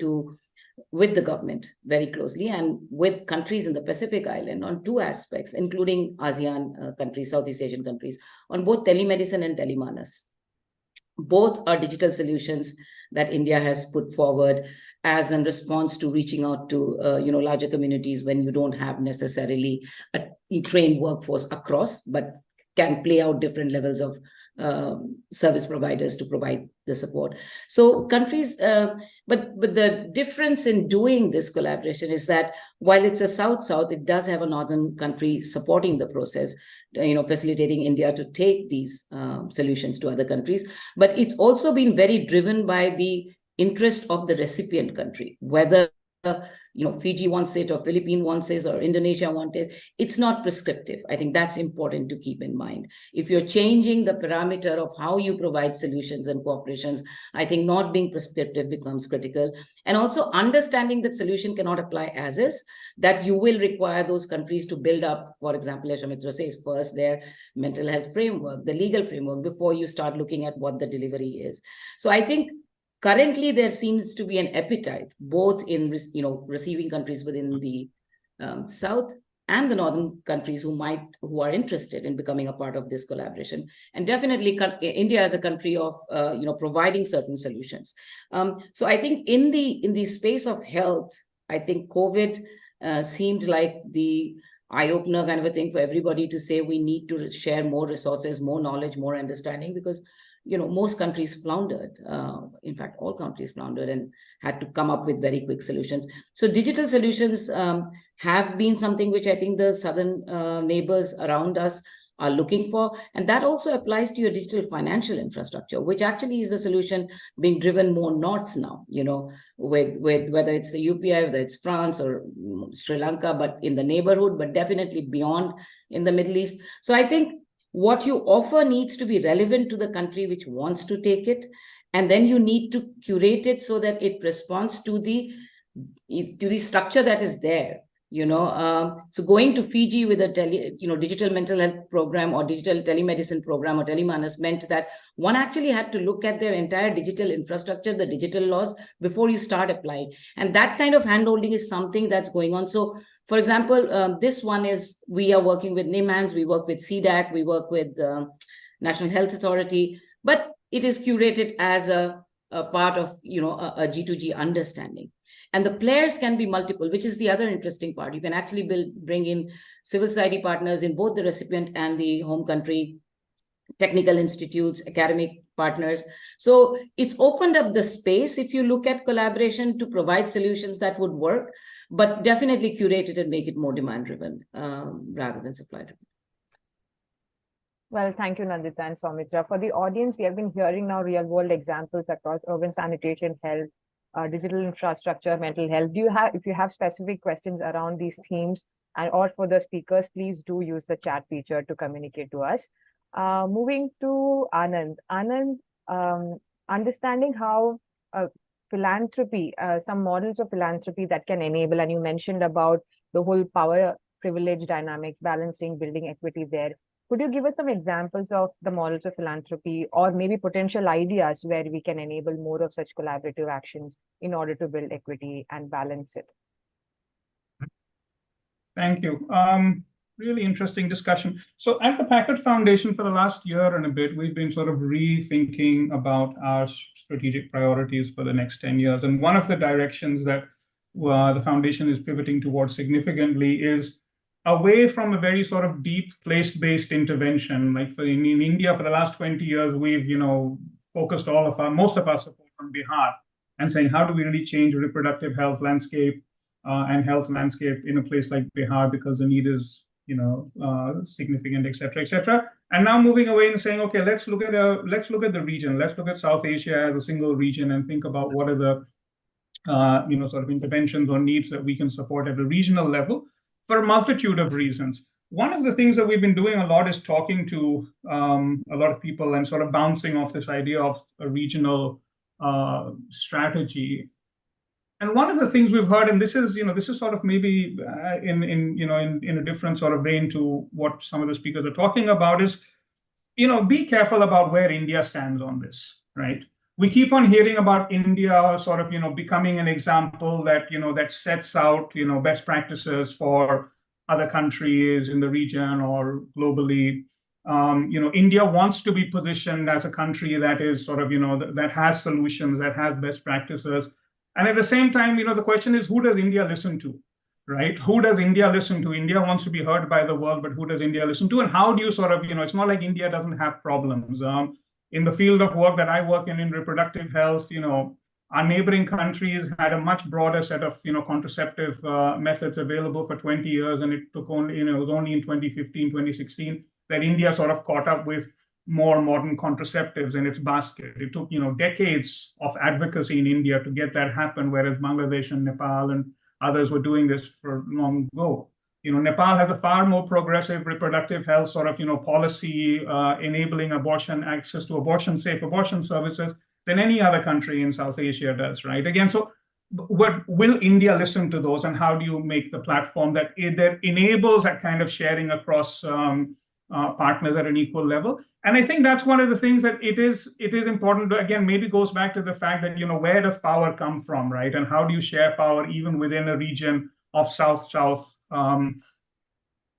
with the government very closely and with countries in the Pacific Island on 2 aspects, including ASEAN countries, Southeast Asian countries, on both telemedicine and telemanas. Both are digital solutions that India has put forward as a response to reaching out to larger communities when you don't have necessarily a trained workforce across, but can play out different levels of service providers to provide the support. So countries, but the difference in doing this collaboration is that while it's a South-South, it does have a northern country supporting the process, facilitating India to take these solutions to other countries. But it's also been very driven by the interest of the recipient country, whether Fiji wants it or Philippines wants it or Indonesia wants it. It's not prescriptive. I think that's important to keep in mind. If you're changing the parameter of how you provide solutions and cooperations, I think not being prescriptive becomes critical. And also understanding that solution cannot apply as is, that you will require those countries to build up, for example, as Soumitra says, first their mental health framework, the legal framework, before you start looking at what the delivery is. So I think currently, there seems to be an appetite, both in receiving countries within the South and the northern countries who are interested in becoming a part of this collaboration. And definitely, India as a country of providing certain solutions. So I think in the space of health, I think COVID seemed like the eye-opener kind of a thing for everybody to say we need to share more resources, more knowledge, more understanding, because most countries floundered. In fact, all countries floundered and had to come up with very quick solutions. So digital solutions have been something which I think the southern neighbors around us are looking for. And that also applies to your digital financial infrastructure, which actually is a solution being driven more north now, with whether it's the UPI, whether it's France or Sri Lanka, but in the neighborhood, but definitely beyond in the Middle East. So I think what you offer needs to be relevant to the country which wants to take it. And then you need to curate it so that it responds to the structure that is there. So going to Fiji with a digital mental health program or digital telemedicine program or Telemanas meant that one actually had to look at their entire digital infrastructure, the digital laws, before you start applying. And that kind of handholding is something that's going on. So, for example, this one is, we are working with NIMHANS, we work with CDAC, we work with National Health Authority, but it is curated as a part of, a G2G understanding. And the players can be multiple, which is the other interesting part. You can actually bring in civil society partners in both the recipient and the home country, technical institutes, academic partners. So it's opened up the space, if you look at collaboration, to provide solutions that would work, but definitely curate it and make it more demand-driven rather than supply-driven. Well, thank you, Nandita and Soumitra. For the audience, we have been hearing now real-world examples across urban sanitation, health, digital infrastructure, mental health. If you have specific questions around these themes or for the speakers, please do use the chat feature to communicate to us. Moving to Anand. Anand, understanding how philanthropy, some models of philanthropy that can enable, and you mentioned about the whole power privilege dynamic, balancing, building equity there. Could you give us some examples of the models of philanthropy or maybe potential ideas where we can enable more of such collaborative actions in order to build equity and balance it? Thank you. Really interesting discussion. So at the Packard Foundation for the last year and a bit, we've been sort of rethinking about our strategic priorities for the next 10 years. And one of the directions that the foundation is pivoting towards significantly is away from a very sort of deep place-based intervention. Like in India, for the last 20 years, we've focused most of our support on Bihar and saying, how do we really change reproductive health landscape and health landscape in a place like Bihar, because the need is significant, et cetera, et cetera. And now moving away and saying, okay, let's look at the region. Let's look at South Asia as a single region and think about what are the sort of interventions or needs that we can support at a regional level, for a multitude of reasons. One of the things that we've been doing a lot is talking to a lot of people and sort of bouncing off this idea of a regional strategy. And one of the things we've heard, and this is sort of maybe in a different sort of vein to what some of the speakers are talking about, is be careful about where India stands on this, right? We keep on hearing about India sort of, becoming an example that, that sets out, best practices for other countries in the region or globally. India wants to be positioned as a country that is sort of, that has solutions, that has best practices. And at the same time, the question is, who does India listen to, right? Who does India listen to? India wants to be heard by the world, but who does India listen to? And how do you sort of, it's not like India doesn't have problems. In the field of work that I work in reproductive health, our neighboring countries had a much broader set of, contraceptive methods available for 20 years. And it took only, it was only in 2015, 2016 that India sort of caught up with more modern contraceptives in its basket. It took, decades of advocacy in India to get that happen, whereas Bangladesh and Nepal and others were doing this for long ago. Nepal has a far more progressive reproductive health sort of, policy enabling abortion, access to safe abortion services than any other country in South Asia does, right? Again, so will India listen to those, and how do you make the platform that enables that kind of sharing across partners at an equal level? And I think that's one of the things that it is important to, again, maybe goes back to the fact that, where does power come from, right? And how do you share power even within a region of South-South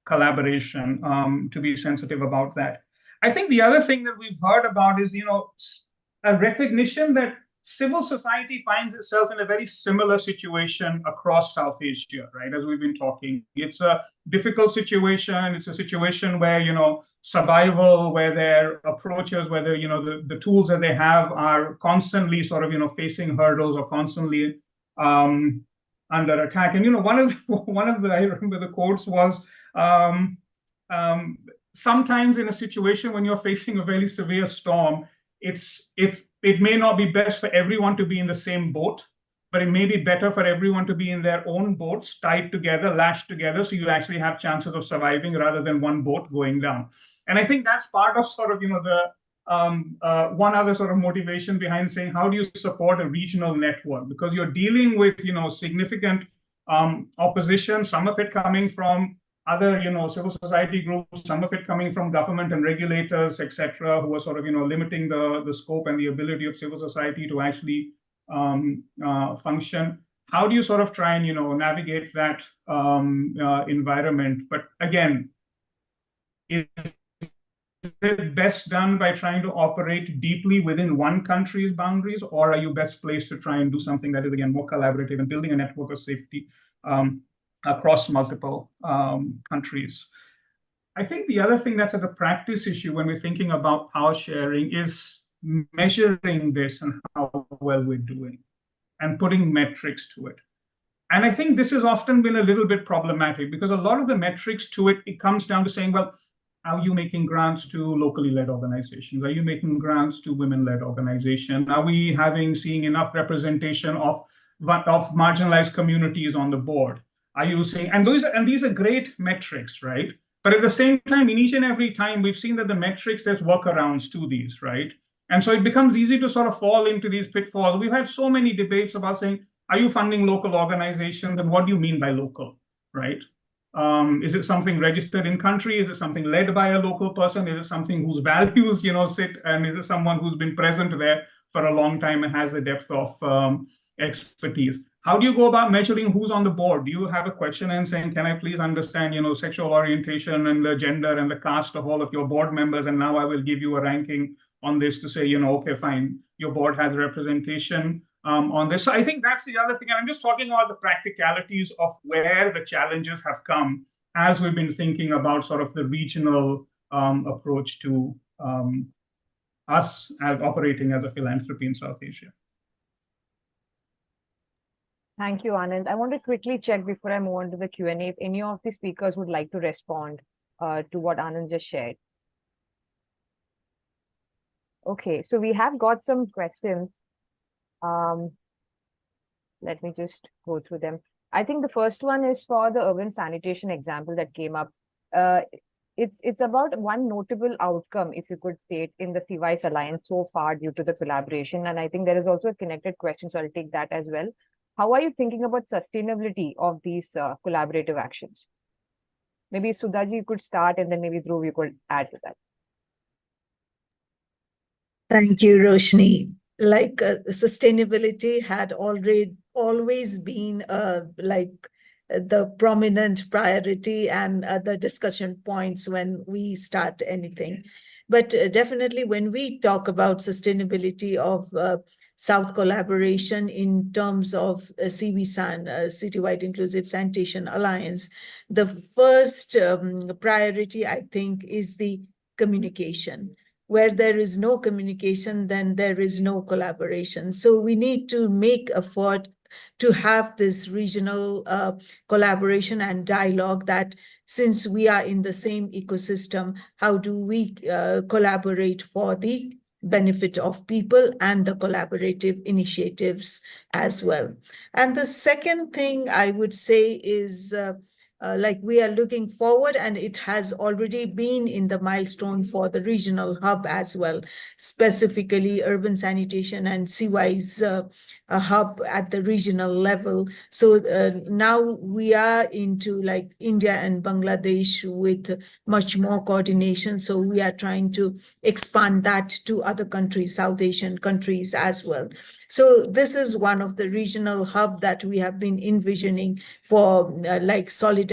collaboration, to be sensitive about that. I think the other thing that we've heard about is, a recognition that civil society finds itself in a very similar situation across South Asia, right? As we've been talking, it's a difficult situation. It's a situation where, survival, where their approaches, whether, the tools that they have are constantly sort of, facing hurdles or constantly under attack. And, one of the, I remember the quotes was, sometimes in a situation when you're facing a very severe storm, it may not be best for everyone to be in the same boat, but it may be better for everyone to be in their own boats, tied together, lashed together, so you actually have chances of surviving rather than one boat going down. And I think that's part of sort of, the one other sort of motivation behind saying, how do you support a regional network? Because you're dealing with, significant opposition, some of it coming from other, civil society groups, some of it coming from government and regulators, etc., who are sort of, limiting the scope and the ability of civil society to actually function. How do you sort of try and, navigate that environment? But again, is it best done by trying to operate deeply within one country's boundaries, or are you best placed to try and do something that is, again, more collaborative and building a network of safety across multiple countries? I think the other thing that's at a practice issue when we're thinking about power sharing is measuring this and how well we're doing and putting metrics to it. And I think this has often been a little bit problematic because a lot of the metrics to it comes down to saying, well, are you making grants to locally led organizations? Are you making grants to women-led organizations? Are we seeing enough representation of marginalized communities on the board? Are you saying, and these are great metrics, right? But at the same time, in each and every time, we've seen that the metrics, there's workarounds to these, right? And so it becomes easy to sort of fall into these pitfalls. We've had so many debates about saying, are you funding local organizations? And what do you mean by local, right? Is it something registered in country? Is it something led by a local person? Is it something whose values, sit? And is it someone who's been present there for a long time and has a depth of expertise? How do you go about measuring who's on the board? Do you have a question and saying, can I please understand, sexual orientation and the gender and the caste of all of your board members? And now I will give you a ranking on this to say, okay, fine, your board has representation on this. So I think that's the other thing. And I'm just talking about the practicalities of where the challenges have come as we've been thinking about sort of the regional approach to us as operating as a philanthropy in South Asia. Thank you, Anand. I want to quickly check before I move on to the Q&A if any of the speakers would like to respond to what Anand just shared. Okay, so we have got some questions. Let me just go through them. I think the first one is for the urban sanitation example that came up. It's about one notable outcome, if you could state, in the Sea-Wise Alliance so far due to the collaboration. And I think there is also a connected question, so I'll take that as well. How are you thinking about sustainability of these collaborative actions? Maybe Sudhaji, you could start, and then maybe Dhruv, you could add to that. Thank you, Roshni. Sustainability had always been the prominent priority and the discussion points when we start anything. But definitely when we talk about sustainability of South collaboration in terms of CIVISAN, Citywide Inclusive Sanitation Alliance, the first priority, I think, is the communication. Where there is no communication, then there is no collaboration. So we need to make effort to have this regional collaboration and dialogue that since we are in the same ecosystem, how do we collaborate for the benefit of people and the collaborative initiatives as well. And the second thing I would say is we are looking forward, and it has already been in the milestone for the regional hub as well, specifically urban sanitation and Sea-Wise hub at the regional level. So now we are into India and Bangladesh with much more coordination. So we are trying to expand that to other countries, South Asian countries as well. So this is one of the regional hub that we have been envisioning for solidarity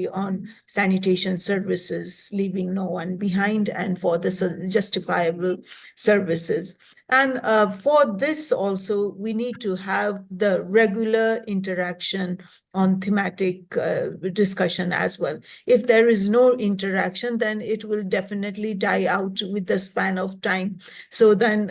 on sanitation services, leaving no one behind, and for the justifiable services. And for this also, we need to have the regular interaction on thematic discussion as well. If there is no interaction, then it will definitely die out with the span of time. So then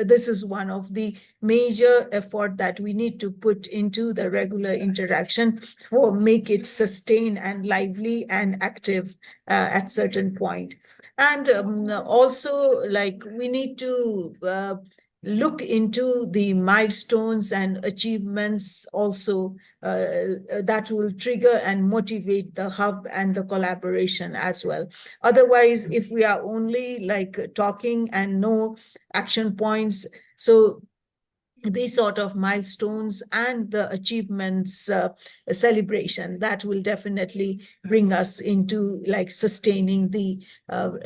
this is one of the major effort that we need to put into the regular interaction for make it sustained and lively and active at certain point. And also, like, we need to look into the milestones and achievements also that will trigger and motivate the hub and the collaboration as well. Otherwise, if we are only like talking and no action points, so these sort of milestones and the achievements celebration, that will definitely bring us into like sustaining the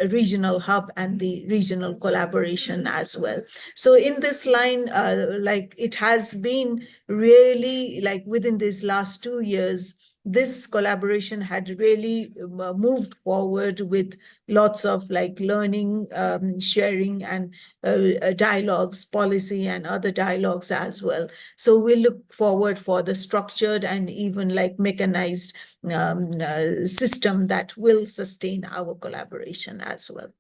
regional hub and the regional collaboration as well. So in this line, like it has been really like within these last 2 years, this collaboration had really moved forward with lots of like learning, sharing, and dialogues, policy, and other dialogues as well. So we look forward for the structured and even like mechanized system that will sustain our collaboration as well.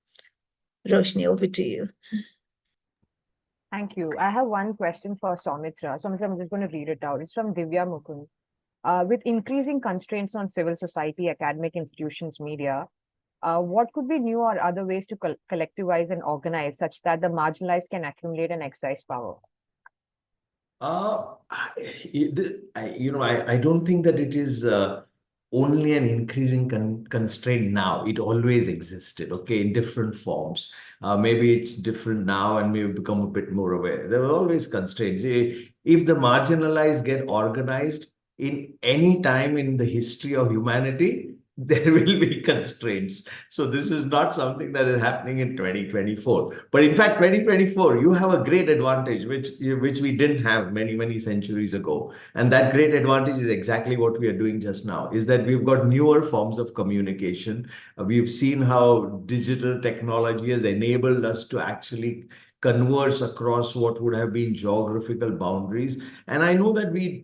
Roshni, over to you. Thank you. I have one question for Soumitra. Soumitra, I'm just going to read it out. It's from Divya Mukund. With increasing constraints on civil society, academic institutions, media, what could be new or other ways to collectivize and organize such that the marginalized can accumulate and exercise power? I don't think that it is only an increasing constraint now. It always existed, okay, in different forms. Maybe it's different now and maybe become a bit more aware. There were always constraints. If the marginalized get organized in any time in the history of humanity, there will be constraints. So this is not something that is happening in 2024. But in fact, 2024, you have a great advantage, which we didn't have many centuries ago. And that great advantage is exactly what we are doing just now, is that we've got newer forms of communication. We've seen how digital technology has enabled us to actually converse across what would have been geographical boundaries. And I know that we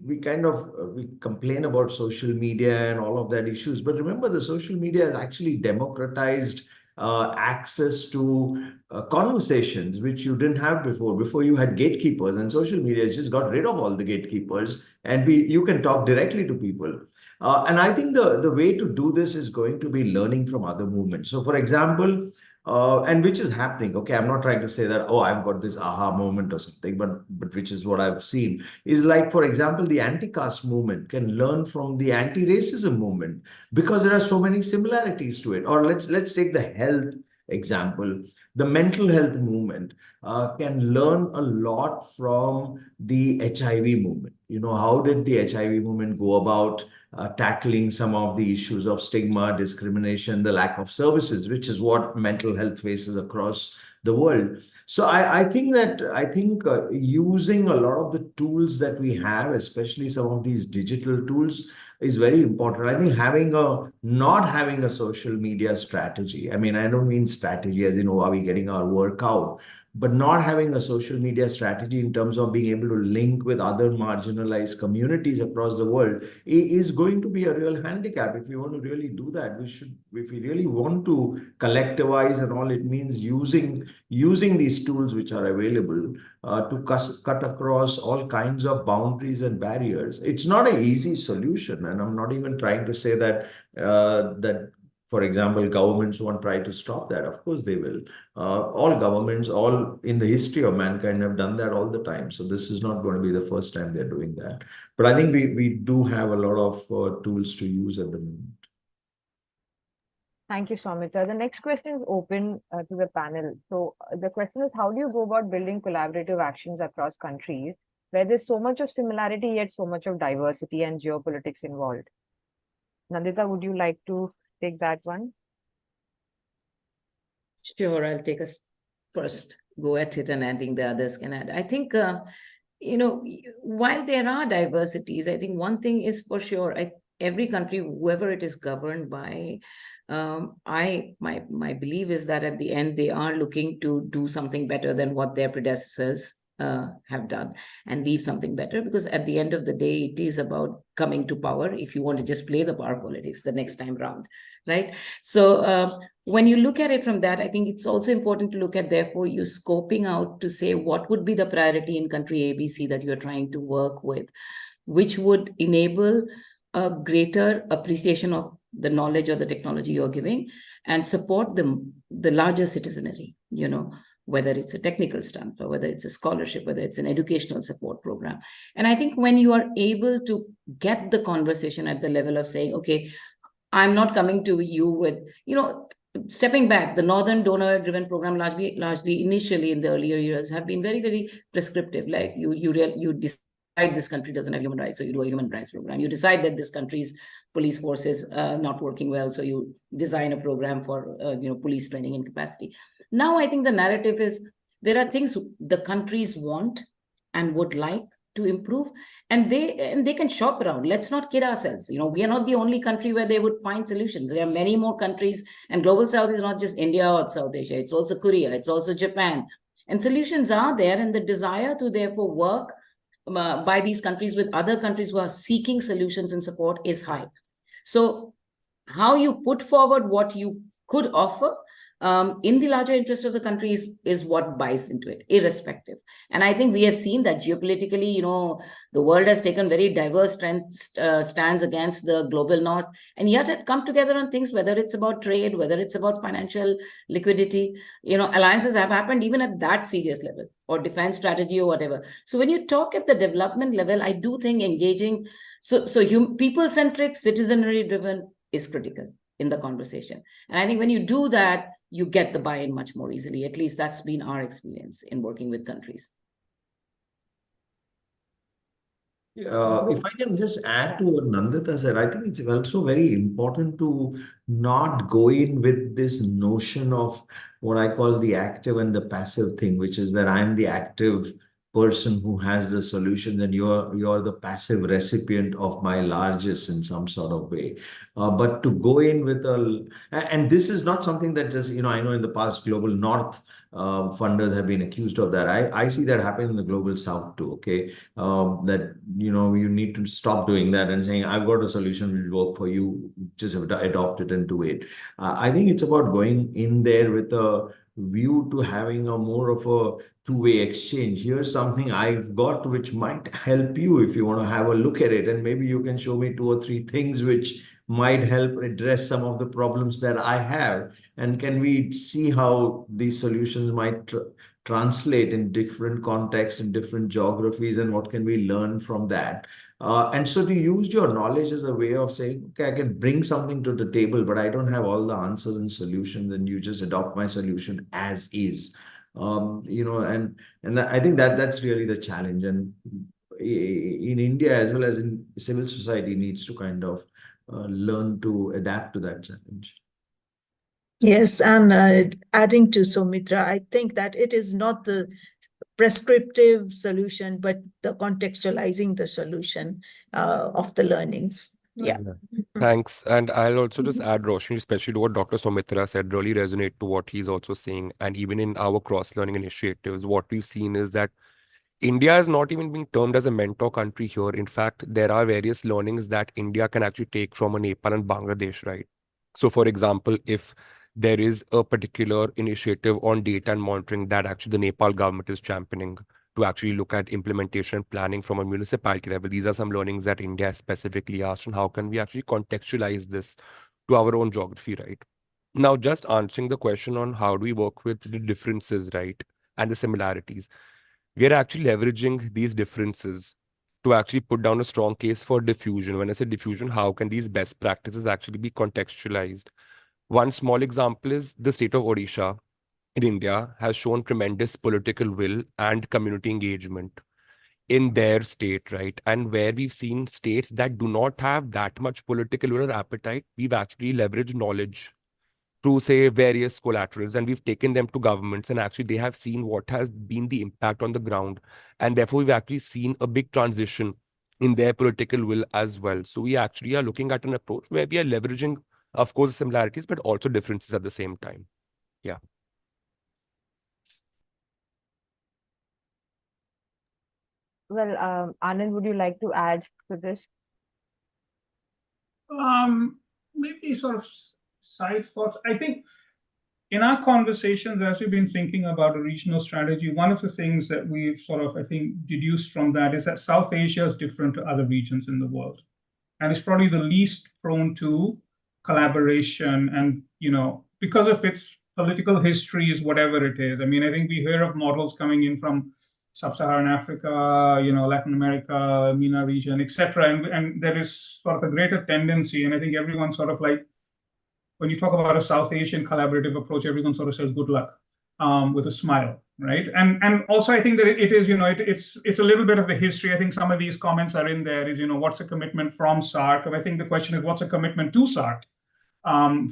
complain about social media and all of that issues, but remember, the social media has actually democratized access to conversations which you didn't have before. Before, you had gatekeepers, and social media has just got rid of all the gatekeepers, and you can talk directly to people. And I think the way to do this is going to be learning from other movements. So, for example, and which is happening. Okay, I'm not trying to say that, oh, I've got this aha moment or something, but which is what I've seen, is like, for example, the anti-caste movement can learn from the anti-racism movement because there are so many similarities to it. Or let's take the health example. The mental health movement can learn a lot from the HIV movement. How did the HIV movement go about tackling some of the issues of stigma, discrimination, the lack of services, which is what mental health faces across the world. So I think using a lot of the tools that we have, especially some of these digital tools, is very important. I think not having a social media strategy. I mean, I don't mean strategy as are we getting our work out, but not having a social media strategy in terms of being able to link with other marginalized communities across the world is going to be a real handicap. If we want to really do that, if we really want to collectivize and all, it means using these tools which are available to cut across all kinds of boundaries and barriers. It's not an easy solution, and I'm not even trying to say that for example, governments won't try to stop that. Of course they will. All governments, all in the history of mankind, have done that all the time. So this is not going to be the first time they're doing that. But I think we do have a lot of tools to use at the moment. Thank you, Soumitra. The next question is open to the panel. So the question is, how do you go about building collaborative actions across countries where there's so much of similarity yet so much of diversity and geopolitics involved? Nandita, would you like to take that one? Sure, I'll take a first go at it, and I think the others can add. I think, while there are diversities, I think one thing is for sure, every country, whoever it is governed by, my belief is that at the end they are looking to do something better than what their predecessors have done, and leave something better, because at the end of the day it is about coming to power if you want to just play the power politics the next time round, right? So when you look at it from that, I think it's also important to look at, therefore, you scoping out to say what would be the priority in country ABC that you're trying to work with, which would enable a greater appreciation of the knowledge or the technology you're giving, and support the larger citizenry, whether it's a technical stunt or whether it's a scholarship, whether it's an educational support program. And I think when you are able to get the conversation at the level of saying, okay, I'm not coming to you with, stepping back, the Northern donor-driven program largely initially in the earlier years have been very, very prescriptive. Like you decide this country doesn't have human rights, so you do a human rights program. You decide that this country's police force is not working well, so you design a program for police training and capacity. Now I think the narrative is there are things the countries want and would like to improve, and they can shop around. Let's not kid ourselves. We are not the only country where they would find solutions. There are many more countries, and Global South is not just India or South Asia. It's also Korea. It's also Japan. And solutions are there, and the desire to therefore work by these countries with other countries who are seeking solutions and support is high. So how you put forward what you could offer in the larger interest of the countries is what buys into it, irrespective. And I think we have seen that geopolitically, the world has taken very diverse stands against the global north, and yet it come together on things, whether it's about trade, whether it's about financial liquidity. Alliances have happened even at that serious level, or defense strategy or whatever. So when you talk at the development level, I do think engaging, people-centric, citizenry-driven is critical in the conversation. And I think when you do that, you get the buy-in much more easily. At least that's been our experience in working with countries. If I can just add to what Nandita said, I think it's also very important to not go in with this notion of what I call the active and the passive thing, which is that I'm the active person who has the solution, then you're the passive recipient of my largesse in some sort of way. But to go in with and this is not something that just, I know in the past Global North funders have been accused of that. I see that happen in the Global South too, okay? That, you need to stop doing that and saying, I've got a solution, will work for you, just adopt it and do it. I think it's about going in there with a view to having a more of a two-way exchange. Here's something I've got which might help you if you want to have a look at it, and maybe you can show me 2 or 3 things which might help address some of the problems that I have, and can we see how these solutions might translate in different contexts and different geographies, and what can we learn from that. And so to use your knowledge as a way of saying, okay, I can bring something to the table, but I don't have all the answers and solutions, and you just adopt my solution as is. And I think that's really the challenge. And in India, as well as in civil society, needs to kind of learn to adapt to that challenge. Yes, and adding to Soumitra, I think that it is not the prescriptive solution, but the contextualizing the solution of the learnings. Yeah. Thanks. And I'll also just add, Roshni, especially to what Dr. Soumitra said, really resonate to what he's also saying. And even in our cross-learning initiatives, what we've seen is that India is not even being termed as a mentor country here. In fact, there are various learnings that India can actually take from Nepal and Bangladesh, right? So, for example, if there is a particular initiative on data and monitoring that actually the Nepal government is championing to actually look at implementation and planning from a municipality level, these are some learnings that India specifically asked, and how can we actually contextualize this to our own geography, right? Now, just answering the question on how do we work with the differences, right, and the similarities, we are actually leveraging these differences to actually put down a strong case for diffusion. When I say diffusion, how can these best practices actually be contextualized? One small example is the state of Odisha in India has shown tremendous political will and community engagement in their state, right? And where we've seen states that do not have that much political will or appetite, we've actually leveraged knowledge through, say, various collaterals, and we've taken them to governments, and actually they have seen what has been the impact on the ground. And therefore, we've actually seen a big transition in their political will as well. So we actually are looking at an approach where we are leveraging of course, similarities, but also differences at the same time. Yeah. Well, Anand, would you like to add to this? Maybe sort of side thoughts. I think in our conversations, as we've been thinking about a regional strategy, one of the things that we've sort of, I think, deduced from that is that South Asia is different to other regions in the world. And it's probably the least prone to collaboration and, because of its political histories, whatever it is. I mean, I think we hear of models coming in from Sub-Saharan Africa, Latin America, MENA region, etc. And there is sort of a greater tendency, and I think everyone sort of like, when you talk about a South Asian collaborative approach, everyone sort of says good luck with a smile, right? And also I think that it is, it's a little bit of the history. I think some of these comments are in there is, what's a commitment from SAARC? And I think the question is, what's a commitment to SAARC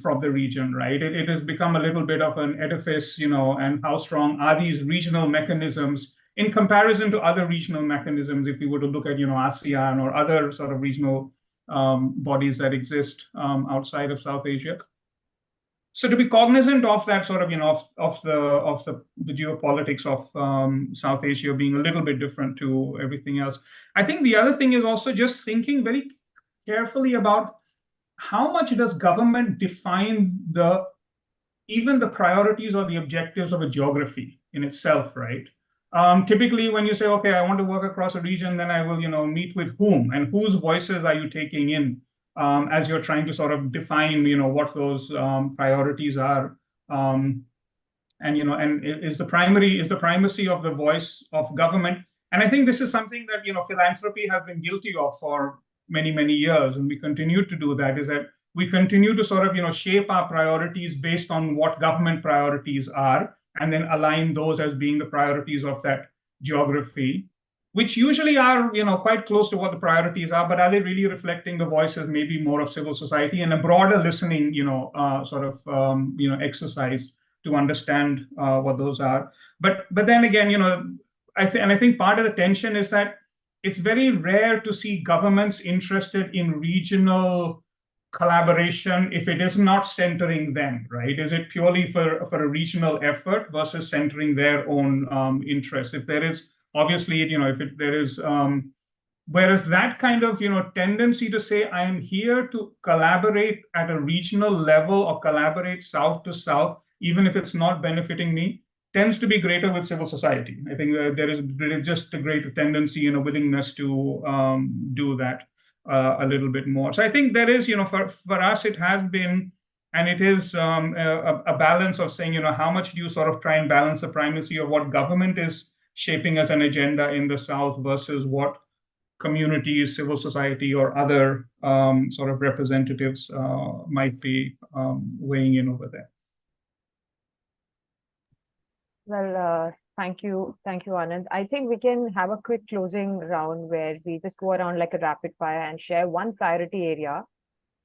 from the region, right? It has become a little bit of an edifice, and how strong are these regional mechanisms in comparison to other regional mechanisms, if we were to look at, ASEAN or other sort of regional bodies that exist outside of South Asia. So to be cognizant of that sort of, of the geopolitics of South Asia being a little bit different to everything else. I think the other thing is also just thinking very carefully about how much does government define even the priorities or the objectives of a geography in itself, right? Typically, when you say, okay, I want to work across a region, then I will, meet with whom and whose voices are you taking in as you're trying to sort of define, what those priorities are. And is the primacy of the voice of government. And I think this is something that, philanthropy has been guilty of for many, many years. And we continue to do that, is that we continue to sort of, shape our priorities based on what government priorities are, and then align those as being the priorities of that geography, which usually are, quite close to what the priorities are, but are they really reflecting the voices, maybe more of civil society and a broader listening, exercise to understand what those are. But then again, I think part of the tension is that it's very rare to see governments interested in regional collaboration if it is not centering them, right? Is it purely for a regional effort versus centering their own interests? If there is, obviously, whereas that kind of, tendency to say, I am here to collaborate at a regional level or collaborate south to south, even if it's not benefiting me, tends to be greater with civil society. I think there is just a greater tendency and a willingness to do that a little bit more. So I think there is, for us, it has been, and it is a balance of saying, how much do you sort of try and balance the primacy of what government is shaping as an agenda in the South versus what communities, civil society, or other sort of representatives might be weighing in over there. Well, thank you, Anand. I think we can have a quick closing round where we just go around like a rapid fire and share one priority area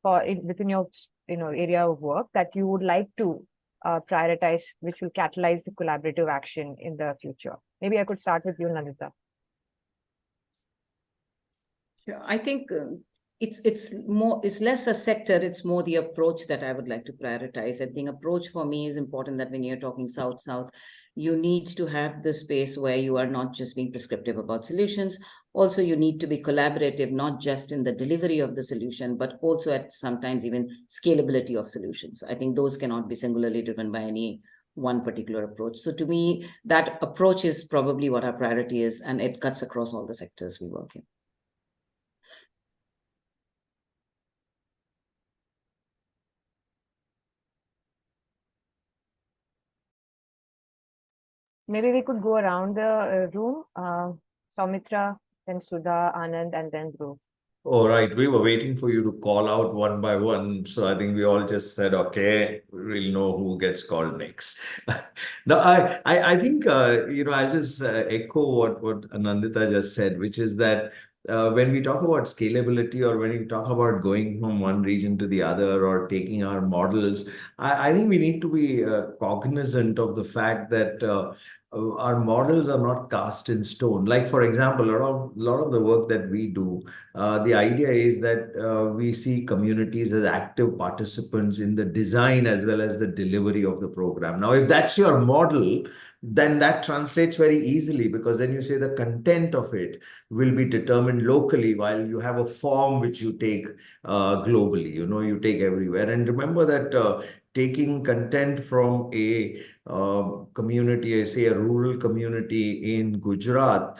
within your area of work that you would like to prioritize, which will catalyze the collaborative action in the future. Maybe I could start with you, Nandita. Sure. I think it's less a sector, it's more the approach that I would like to prioritize. I think approach for me is important, that when you're talking South-South, you need to have the space where you are not just being prescriptive about solutions. Also, you need to be collaborative, not just in the delivery of the solution, but also at sometimes even scalability of solutions. I think those cannot be singularly driven by any one particular approach. So to me, that approach is probably what our priority is, and it cuts across all the sectors we work in. Maybe we could go around the room. Soumitra, then Sudha, Anand, and then Dhruv. All right, we were waiting for you to call out one by one. So I think we all just said, okay, we'll know who gets called next. No, I think, I'll just echo what Nandita just said, which is that when we talk about scalability or when we talk about going from one region to the other or taking our models, I think we need to be cognizant of the fact that our models are not cast in stone. Like, for example, a lot of the work that we do, the idea is that we see communities as active participants in the design as well as the delivery of the program. Now, if that's your model, then that translates very easily, because then you say the content of it will be determined locally, while you have a form which you take globally, you take everywhere. And remember that taking content from a community, I say a rural community in Gujarat,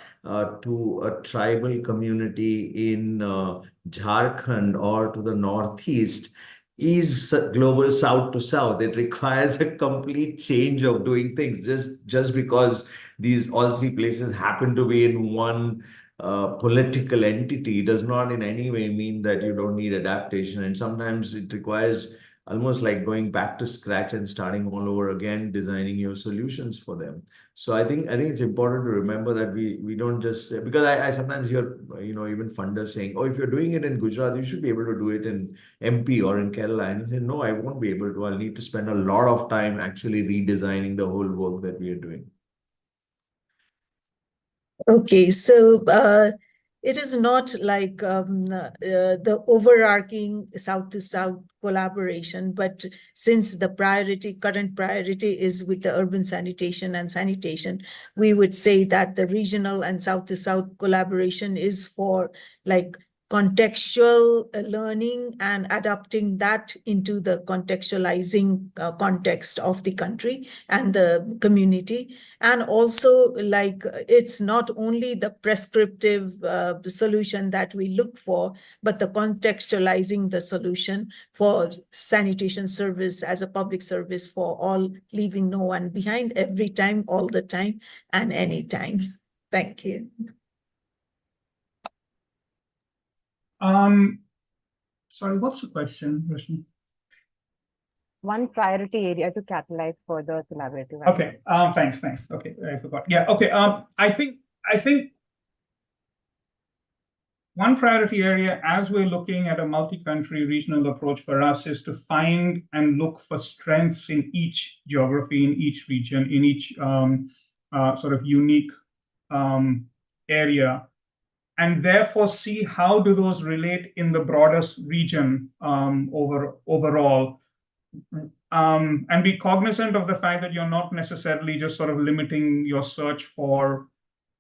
to a tribal community in Jharkhand or to the Northeast is global south to south. It requires a complete change of doing things. Just because these all three places happen to be in one political entity does not in any way mean that you don't need adaptation. And sometimes it requires almost like going back to scratch and starting all over again, designing your solutions for them. So I think it's important to remember that we don't just say, because I sometimes hear even funders saying, oh, if you're doing it in Gujarat, you should be able to do it in MP or in Kerala. And I say, no, I won't be able to. I'll need to spend a lot of time actually redesigning the whole work that we are doing. Okay, so it is not like the overarching south to south collaboration, but since the current priority is with the urban sanitation and sanitation, we would say that the regional and south to south collaboration is for like contextual learning and adapting that into the contextualizing context of the country and the community. And also, like, it's not only the prescriptive solution that we look for, but the contextualizing the solution for sanitation service as a public service for all, leaving no one behind, every time, all the time, and anytime. Thank you. Sorry, what's the question, Roshni? One priority area to catalyze further collaborative. Okay. Thanks. Okay, I forgot. Yeah. Okay. I think one priority area, as we're looking at a multi-country regional approach for us, is to find and look for strengths in each geography, in each region, in each sort of unique area, and therefore see how do those relate in the broadest region overall. And be cognizant of the fact that you're not necessarily just sort of limiting your search for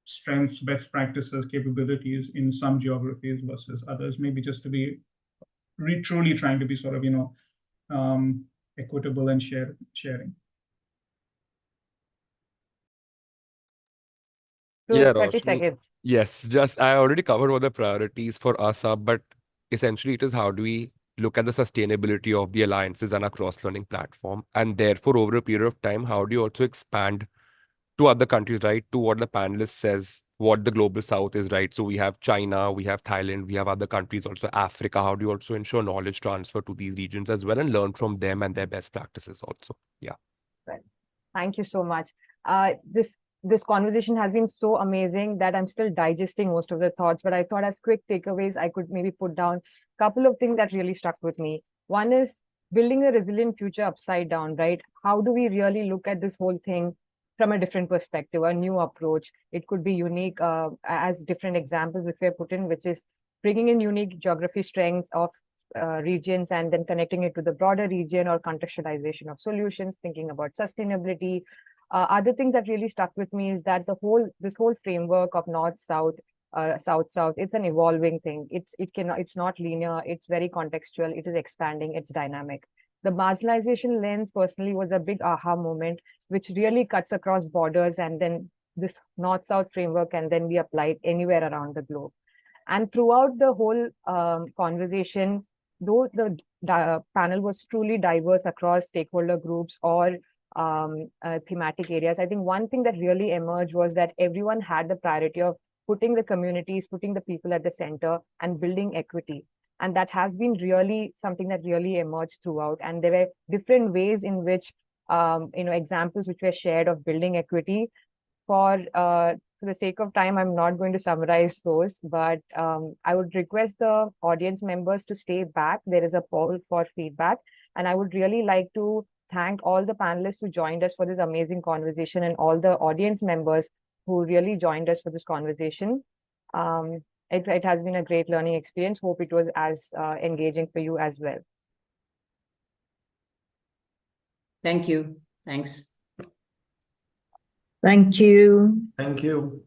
strengths, best practices, capabilities in some geographies versus others, maybe just to be truly trying to be sort of, equitable and sharing. Yeah, 30 Roshni. seconds. Yes, just I already covered what the priorities for us are, but essentially it is how do we look at the sustainability of the alliances and our cross-learning platform, and therefore over a period of time, how do you also expand to other countries, right? To what the panelist says, what the global south is, right? So we have China, we have Thailand, we have other countries, also Africa. How do you also ensure knowledge transfer to these regions as well and learn from them and their best practices also? Yeah. Right. Thank you so much. This conversation has been so amazing that I'm still digesting most of the thoughts, but I thought as quick takeaways, I could maybe put down a couple of things that really stuck with me. One is building a resilient future upside down, right? How do we really look at this whole thing from a different perspective, a new approach? It could be unique as different examples which we have put in, which is bringing in unique geography strengths of regions and then connecting it to the broader region, or contextualization of solutions, thinking about sustainability. Other things that really stuck with me is that this whole framework of north-south, south-south, it's an evolving thing. It's not linear. It's very contextual. It is expanding. It's dynamic. The marginalization lens personally was a big aha moment, which really cuts across borders, and then this north-south framework can then be applied anywhere around the globe. And throughout the whole conversation, though the panel was truly diverse across stakeholder groups or thematic areas, I think one thing that really emerged was that everyone had the priority of putting the communities, putting the people at the center, and building equity. And that has been really something that really emerged throughout. And there were different ways in which, examples which were shared of building equity for for the sake of time, I'm not going to summarize those, but I would request the audience members to stay back. There is a poll for feedback, and I would really like to thank all the panelists who joined us for this amazing conversation and all the audience members who really joined us for this conversation. It has been a great learning experience. Hope it was as engaging for you as well. Thank you. Thanks. Thank you. Thank you.